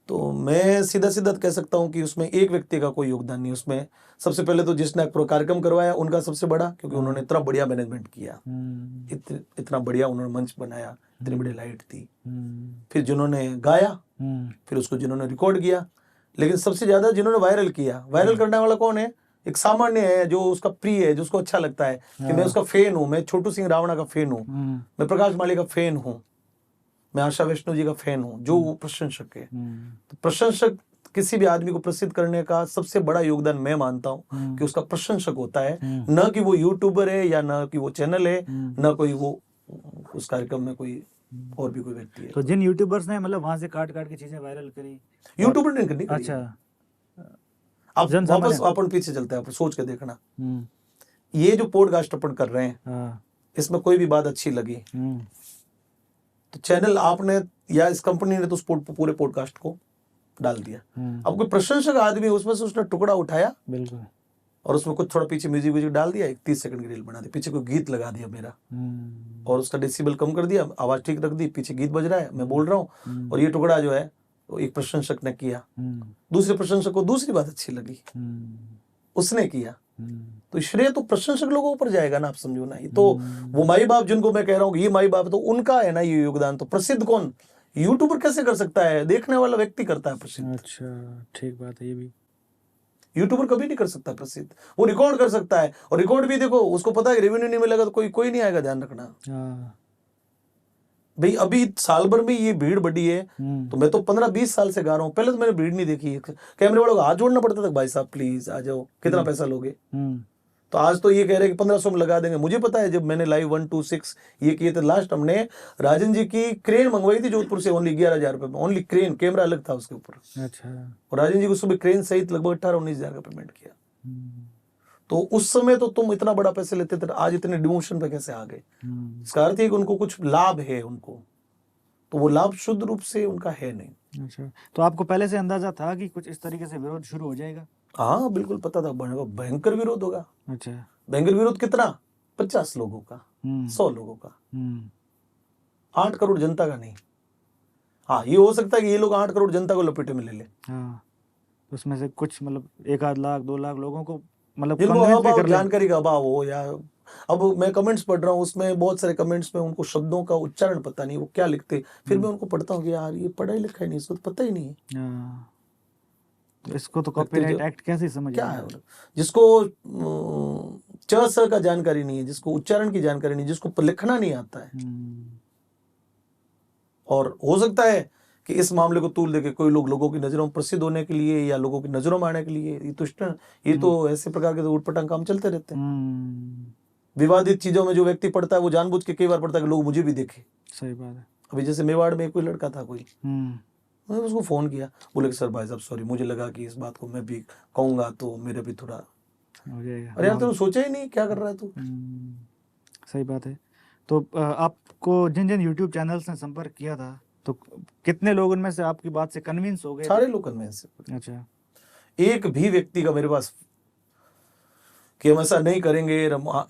तो मैं सीधा सीधा कह सकता हूँ कि उसमें एक व्यक्ति का कोई योगदान नहीं। उसमें सबसे पहले तो जिसने कार्यक्रम करवाया उनका सबसे बड़ा, क्योंकि उन्होंने इतना बढ़िया मैनेजमेंट किया, इतना बढ़िया उन्होंने मंच बनाया, इतनी बड़ी लाइट थी, फिर जिन्होंने गाया, फिर उसको जिन्होंने रिकॉर्ड किया, लेकिन सबसे ज्यादा जिन्होंने वायरल किया, वायरल करने वाला कौन है? एक सामान्य है जो उसका प्रिय है, जो उसको अच्छा लगता है कि मैं उसका फैन हूँ, मैं छोटू सिंह रावणा का फैन हूँ, मैं प्रकाश माली का फैन हूँ, मैं आशा वैष्णव जी का फैन हूँ, जो वो प्रशंसक है। तो प्रशंसक किसी भी आदमी को प्रसिद्ध करने का सबसे बड़ा योगदान मैं मानता हूँ कि उसका प्रशंसक होता है, न कि वो यूट्यूबर है, या न कि वो चैनल है, न कोई वो उस कार्यक्रम में कोई और भी कोई व्यक्ति है। तो जिन यूट्यूबर्स ने मतलब वहां से काट काट के चीजें वायरल करी, यूट्यूबर ने करनी। अच्छा, अब वापस अपन पीछे चलते हैं, अपन सोच के देखना, ये जो पॉडकास्ट अपन कर रहे हैं, इसमें कोई भी बात अच्छी लगी तो चैनल आपने या इस कंपनी ने तो उस पूरे पॉडकास्ट को डाल दिया। अब कोई प्रशंसक आदमी उसमें से उसने टुकड़ा उठाया बिल्कुल और उसमें कुछ थोड़ा पीछे म्यूजिक डाल दिया, एक 30 सेकंड की रील बना दी, पीछे कोई गीत लगा दिया मेरा और उसका डेसिबल कम कर दिया, आवाज ठीक रख दी, पीछे गीत बज रहा है, मैं बोल रहा हूँ और ये टुकड़ा जो है वो एक प्रशंसक ने किया, दूसरे प्रशंसक को दूसरी बात अच्छी लगी, उसने किया, तो श्रेय तो प्रशंसक लोगों के ऊपर जाएगा ना, आप समझो ना। ये तो वो माई बाप जिनको मैं कह रहा हूँ ये माई बाप तो उनका है ना ये योगदान। तो प्रसिद्ध कौन, यूट्यूबर कैसे कर सकता है, देखने वाला व्यक्ति करता है प्रसिद्ध। अच्छा ठीक बात है, ये भी यूट्यूबर कभी नहीं कर सकता प्रसिद्ध, वो रिकॉर्ड कर सकता है और रिकॉर्ड भी देखो उसको पता है रेवेन्यू नहीं मिलेगा तो कोई नहीं आएगा, ध्यान रखना भाई। अभी साल भर में ये भीड़ बढ़ी है तो मैं तो 15-20 साल से गा रहा हूँ, पहले तो मैंने भीड़ नहीं देखी है, कैमरे वालों को हाथ जोड़ना पड़ता था, भाई साहब प्लीज आ जाओ, कितना पैसा लोगे। तो आज तो ये कह रहे हैं कि 1500 में लगा देंगे। मुझे पता है जब मैंने लाइव 126 ये किए थे लास्ट, हमने राजन जी की क्रेन मंगवाई थी जोधपुर से, ओनली 11,000 रुपए में, ओनली क्रेन, कैमरा अलग था उसके ऊपर। अच्छा। और राजन जी को सुबह क्रेन सहित लगभग 18-19,000 का पेमेंट किया। तो उस समय तो तुम इतना बड़ा पैसे लेते थे, आज इतने डिमोशन पे कैसे आ गए। इसका अर्थ है कि उनको कुछ लाभ है उनको, तो वो लाभ शुद्ध रूप से उनका है नहीं। अच्छा, तो आपको पहले से अंदाजा था कि कुछ इस तरीके से विरोध शुरू हो जाएगा? हाँ बिल्कुल पता था, भयंकर विरोध होगा। अच्छा, भयंकर विरोध कितना, 50 लोगों का, 100 लोगों का, 8 करोड़ जनता का नहीं। हाँ ये हो सकता है कि ये लोग 8 करोड़ जनता को लपेटे में ले ले। हाँ, उसमें से कुछ मतलब 1-8 लाख 2 लाख लोगों को मतलब जिनको जानकारी का अभाव हो, या अब मैं कमेंट्स पढ़ रहा हूँ उसमें बहुत सारे कमेंट्स में उनको शब्दों का उच्चारण पता नहीं, वो क्या लिखते, फिर मैं उनको पढ़ता हूँ कि यार ये पढ़ा ही लिखा ही नहीं, इसको तो पता ही नहीं है। तो इसको तो कॉपीराइट एक्ट कैसे समझ क्या है, जिसको च स का जानकारी नहीं है, जिसको उच्चारण की जानकारी नहीं, जिसको लिखना नहीं आता है। और हो सकता है कि इस मामले को तूल देके कोई लोगों की नजरों में प्रसिद्ध होने के लिए या लोगों की नजरों में आने के लिए, ये तो ऐसे प्रकार के उटपटांग काम चलते रहते हैं। विवादित चीजों में जो व्यक्ति पढ़ता है वो जानबूझ के कई बार पढ़ता है कि लोग मुझे भी देखे। सही बात है। अभी जैसे मेवाड़ में कोई लड़का था कोई, मैंने उसको फोन किया, बोले कि सर भाई साहब सॉरी, मुझे लगा कि इस बात को मैं भी कहूंगा तो मेरे भी थोड़ा हो जाएगा। अरे यार तूने सोचा ही नहीं, क्या कर रहा है तू। सही बात है। तो आपको जिन जिन यूट्यूब चैनल्स ने संपर्क किया था तो कितने लोग उनमें से आपकी बात से कन्विंस हो गए? सारे लोग कन्विंस। अच्छा, एक भी व्यक्ति का मेरे पास कि हम ऐसा नहीं करेंगे,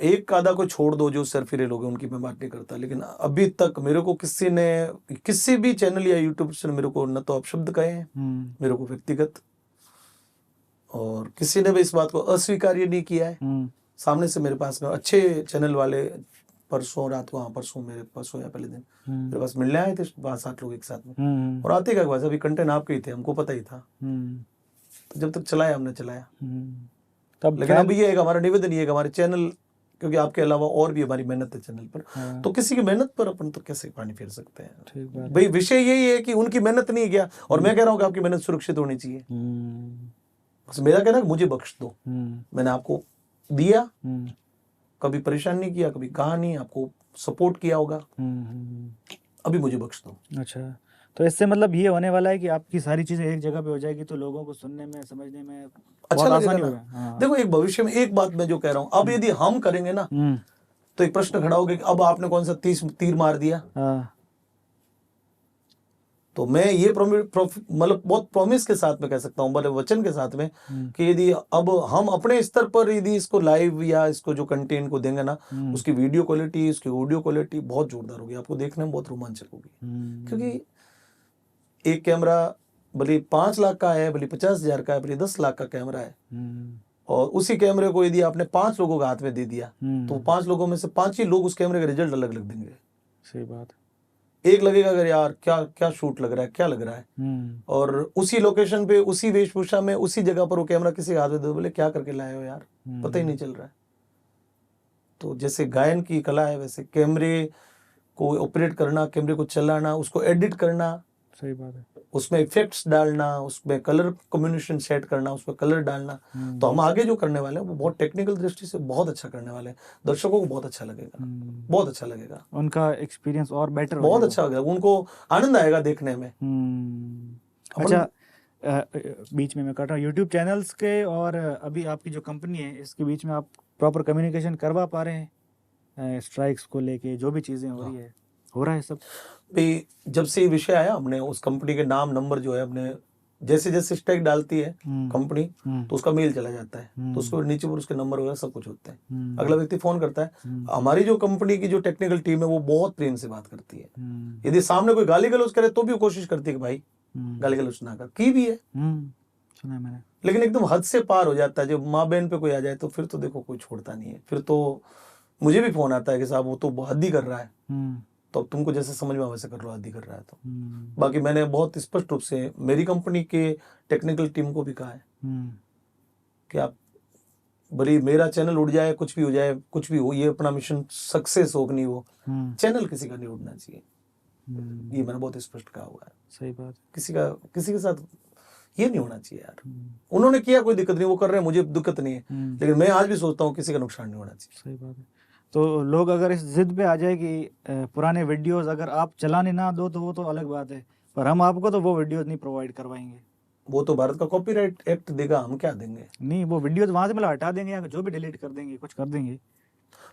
एक आधा को छोड़ दो जो सरफिरे लोग हैं उनकी मैं बात नहीं करता, लेकिन अभी तक मेरे को किसी भी चैनल या यूट्यूब से मेरे को न तो अपशब्द कहे हैं मेरे को व्यक्तिगत, और किसी ने भी इस बात को अस्वीकार्य नहीं किया है। सामने से मेरे पास अच्छे चैनल वाले परसों रात को, हाँ परसों या पहले दिन मेरे पास मिलने आए थे 5-7 लोग एक साथ में, और आते क्या बस अभी कंटेंट आपके ही थे, हमको पता ही था, तो जब तक चलाया हमने चलाया। तब लेकिन अब ये हमारा निवेदन ये है हमारे चैनल, क्योंकि आपके अलावा और भी हमारी मेहनत है चैनल पर, तो किसी की मेहनत पर अपन तो कैसे पानी फेर सकते हैं भाई। विषय यही है कि उनकी मेहनत नहीं गया, और मैं कह रहा हूँ कि आपकी मेहनत सुरक्षित होनी चाहिए। बस मेरा कहना है मुझे बख्श दो, मैंने आपको दिया, कभी परेशान नहीं किया, कभी कहा नहीं, आपको सपोर्ट किया होगा, अभी मुझे बख्श दो। अच्छा, तो इससे मतलब ये होने वाला है कि आपकी सारी चीजें एक जगह पे हो जाएगी तो लोगों को सुनने में समझने में अच्छा आसानी होगा। हाँ। देखो एक भविष्य में एक बात मैं जो कह रहा हूँ, अब यदि हम करेंगे ना तो एक प्रश्न खड़ा होगा कि अब आपने कौन सा तीर मार दिया। तो मैं ये मतलब बहुत प्रॉमिस के साथ में कह सकता हूँ, मतलब वचन के साथ में, कि यदि अब हम अपने स्तर पर यदि इसको लाइव या इसको जो कंटेंट को देंगे ना, उसकी वीडियो क्वालिटी, उसकी ऑडियो क्वालिटी बहुत जोरदार होगी, आपको देखने में बहुत रोमांचक होगी। क्योंकि एक कैमरा भले 5 लाख का है, भले 50,000 का है, भले 10 लाख का कैमरा है, और उसी कैमरे को यदि आपने 5 लोगों के हाथ में दे दिया तो 5 लोगों में से 5 ही लोग उस कैमरे का रिजल्ट अलग अलग देंगे। सही बात। एक लगेगा अगर यार क्या क्या शूट लग रहा है, क्या लग रहा है, और उसी लोकेशन पे उसी वेशभूषा में उसी जगह पर वो कैमरा किसी हाथ में दे, बोले क्या करके लाए हो यार, पता ही नहीं चल रहा है। तो जैसे गायन की कला है वैसे कैमरे को ऑपरेट करना, कैमरे को चलाना, उसको एडिट करना, सही बात है, उसमें इफेक्ट्स डालना, उसमें कलर कॉम्बिनेशन सेट करना, उसमें कलर डालना, तो हम आगे जो करने वाले हैं वो बहुत टेक्निकल दृष्टि से बहुत अच्छा करने वाले हैं। दर्शकों को बहुत अच्छा लगेगा, बहुत अच्छा लगेगा, उनका एक्सपीरियंस और बेटर बहुत अच्छा होगा, उनको आनंद आएगा देखने में। अच्छा, बीच में मैं काट रहा हूँ, यूट्यूब चैनल्स के और अभी आपकी जो कंपनी है इसके बीच में आप प्रॉपर कम्युनिकेशन करवा पा रहे हैं स्ट्राइक्स को लेके जो भी चीजें हो रही है, हो रहा है सब भाई। जब से ये विषय आया, हमने उस कंपनी के नाम नंबर जो है हमने जैसे जैसे स्ट्राइक डालती है कंपनी, तो उसका मेल चला जाता है, तो उसके नीचे पर उसके नंबर वगैरह सब कुछ होते हैं। अगला व्यक्ति फोन करता है, हमारी जो कंपनी की जो टेक्निकल टीम है वो बहुत प्रेम से बात करती है। यदि सामने कोई गाली गलौज करे तो भी वो कोशिश करती है कि भाई गाली गलौज ना कर, की भी है, सुना मैंने। लेकिन एकदम हद से पार हो जाता है। जब माँ बहन पे कोई आ जाए तो फिर तो देखो कोई छोड़ता नहीं है। फिर तो मुझे भी फोन आता है कि साहब वो तो हद ही कर रहा है, तो अब तुमको जैसे समझ में वैसे कर लो, हद ही कर रहा है तो। बाकी मैंने बहुत स्पष्ट रूप से मेरी कंपनी के टेक्निकल टीम को भी कहा है कि आप भले मेरा चैनल उड़ जाए, कुछ भी हो जाए, कुछ भी हो, ये अपना मिशन सक्सेस हो कि नहीं हो, चैनल किसी का नहीं उड़ना चाहिए। ये मैंने बहुत स्पष्ट कहा हुआ है। सही बात। किसी के साथ ये नहीं होना चाहिए यार। उन्होंने किया कोई दिक्कत नहीं, वो कर रहे हैं, मुझे दिक्कत नहीं है, लेकिन मैं आज भी सोचता हूँ किसी का नुकसान नहीं होना चाहिए। सही बात है। तो लोग अगर इस जिद पे आ जाए कि पुराने वीडियोस अगर आप चलाने ना दो तो वो तो अलग बात है, पर हम आपको तो वो वीडियोस नहीं प्रोवाइड करवाएंगे। वो तो भारत का कॉपीराइट एक्ट देगा, हम क्या देंगे? नहीं, वो वीडियोस वहां से मतलब हटा देंगे या जो भी डिलीट कर देंगे, कुछ कर देंगे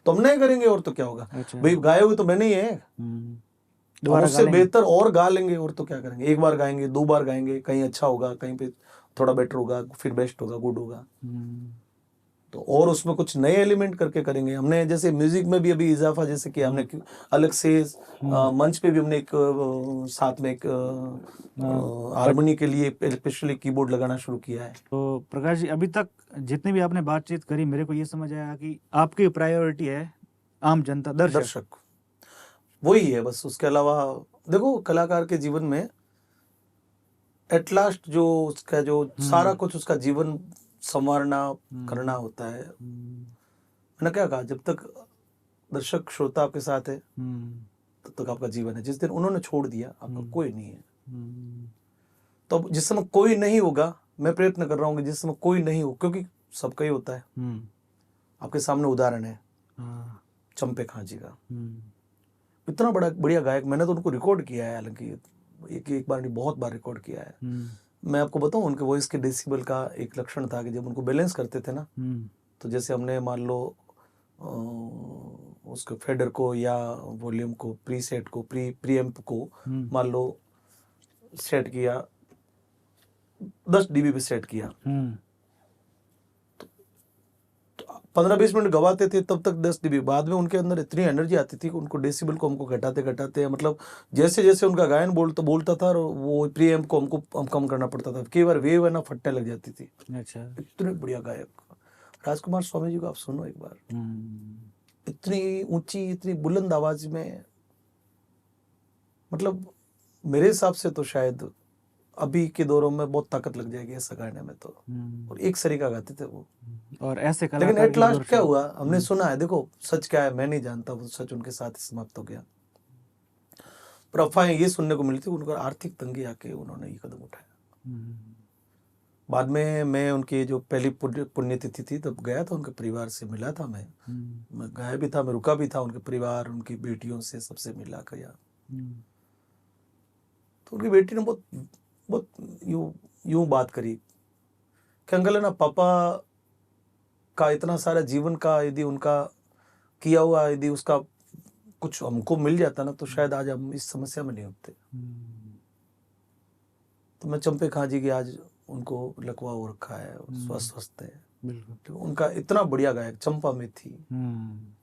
तो हम नहीं करेंगे, और तो क्या होगा। अच्छा। भाई गाए हुए तो मैंने ही है, उससे बेहतर और गा लेंगे, और तो क्या करेंगे। एक बार गाएंगे, 2 बार गाएंगे, कहीं अच्छा होगा, कहीं पे थोड़ा बेटर होगा, फिर बेस्ट होगा, गुड होगा, तो और उसमें कुछ नए एलिमेंट करके करेंगे। हमने जैसे म्यूजिक में भी अभी इजाफा जैसे किया, हमने अलग से मंच पे भी हमने एक साथ में एक हारमोनी के लिए स्पेशली कीबोर्ड लगाना शुरू किया है। तो प्रकाश जी, अभी तक जितनी भी आपने बातचीत करी, मेरे को ये समझ आया कि आपकी प्रायोरिटी है आम जनता, दर्शक, वही है बस। उसके अलावा देखो, कलाकार के जीवन में एट लास्ट जो उसका जो सारा कुछ उसका जीवन संवारना करना होता है। मैंने क्या कहा, जब तक दर्शक श्रोता आपके साथ है तब तक आपका जीवन है। जिस दिन उन्होंने छोड़ दिया, आपका कोई नहीं है। तो जिस समय कोई नहीं होगा, मैं प्रयत्न कर रहा हूँ कि जिस समय कोई नहीं हो, क्योंकि सबका ही होता है। आपके सामने उदाहरण है चंपे खां जी का, इतना बड़ा बढ़िया गायक। मैंने तो उनको रिकॉर्ड किया है, हालांकि एक बार नहीं, बहुत बार रिकॉर्ड किया है। मैं आपको बताऊं, उनके वॉइस के डेसिबल का एक लक्षण था कि जब उनको बैलेंस करते थे ना, तो जैसे हमने मान लो उसके फेडर को या वॉल्यूम को, प्रीसेट को, प्रीएम्प को मान लो सेट किया, 10 dB पे सेट किया, तो 15-20 मिनट गवाते थे, तब तक 10 dB। बाद में उनके अंदर इतनी एनर्जी आती थी कि उनको डेसिबल को हमको घटाते मतलब जैसे जैसे उनका गायन बोलता था, और वो प्रीएम्प को हम कम करना पड़ता था, कई बार वेव है ना फटने लग जाती थी। अच्छा। इतने बढ़िया गायक राजकुमार स्वामी जी को आप सुनो एक बार, इतनी ऊंची, इतनी बुलंद आवाज में, मतलब मेरे हिसाब से तो शायद अभी के दौरों में बहुत ताकत लग जाएगी ऐसा गाने में तो। और एक सरी का गाते थे वो, और ऐसे कलाकार। लेकिन एट लास्ट क्या हुआ, हमने सुना है, देखो सच क्या है मैं नहीं जानता, वो सच उनके साथ ही समाप्त हो गया। पर अफवाहें ये सुनने को मिली थी, उनका आर्थिक तंगी आके उन्होंने ये कदम उठाया। बाद में मैं उनकी जो पहली पुण्यतिथि थी तब गया था, उनके परिवार से मिला था। मैं गया भी था, मैं रुका भी था, उनके परिवार, उनकी बेटियों से सबसे मिला गया। तो उनकी बेटी ने बहुत यूं बात करी कि अंकल है ना, पापा का इतना सारा जीवन का यदि उनका किया हुआ यदि उसका कुछ हमको मिल जाता ना, तो शायद आज हम इस समस्या में नहीं होते। तो मैं चंपे खां जी की आज उनको लकवा हो रखा है, स्वस्थ है बिल्कुल। तो उनका इतना बढ़िया गायक चंपा में थी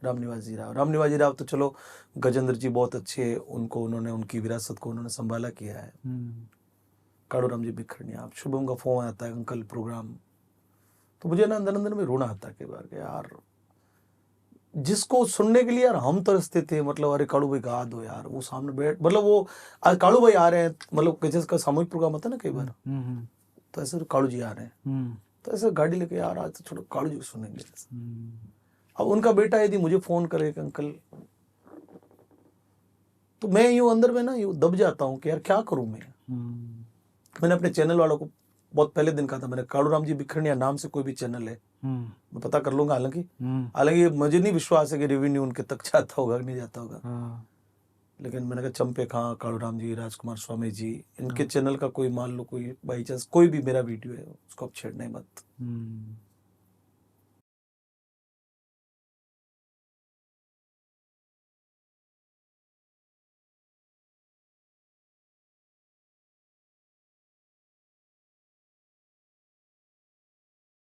राम निवाजी राव तो चलो, गजेंद्र जी बहुत अच्छे, उनको उन्होंने उनकी विरासत को उन्होंने संभाला किया है। कालूराम जी बिखरनिया, आप शुभम का फोन आता है अंकल प्रोग्राम, तो मुझे ना अंदर में रोना आता है कई बार, यार जिसको सुनने के लिए यार हम तरसते थे, मतलब अरे कालू भाई गा दो यार, वो सामने बैठ, मतलब वो आज कालू भाई आ रहे हैं, मतलब जिसका सामूहिक प्रोग्राम होता है ना कई बार, तो ऐसे कालू जी आ रहे हैं, तो ऐसे गाड़ी लेके यार आज तो छोड़ो कालू जी सुनेंगे। अब उनका बेटा यदि मुझे फोन करे कि अंकल, तो मैं यूं अंदर में ना यूं दब जाता हूँ कि यार क्या करूं मैं। मैंने अपने चैनल वालों को बहुत पहले दिन कहा था, मैंने कालूराम जी बिखरनिया नाम से कोई भी चैनल है मैं पता कर लूंगा, हालांकि मुझे नहीं विश्वास है कि रेवेन्यू उनके तक जाता होगा कि नहीं जाता होगा, लेकिन मैंने कहा चंपे खां, कालूराम जी, राजकुमार स्वामी जी, इनके चैनल का कोई मान लो कोई बाई चांस कोई भी मेरा वीडियो है उसको आप छेड़ना ही मत।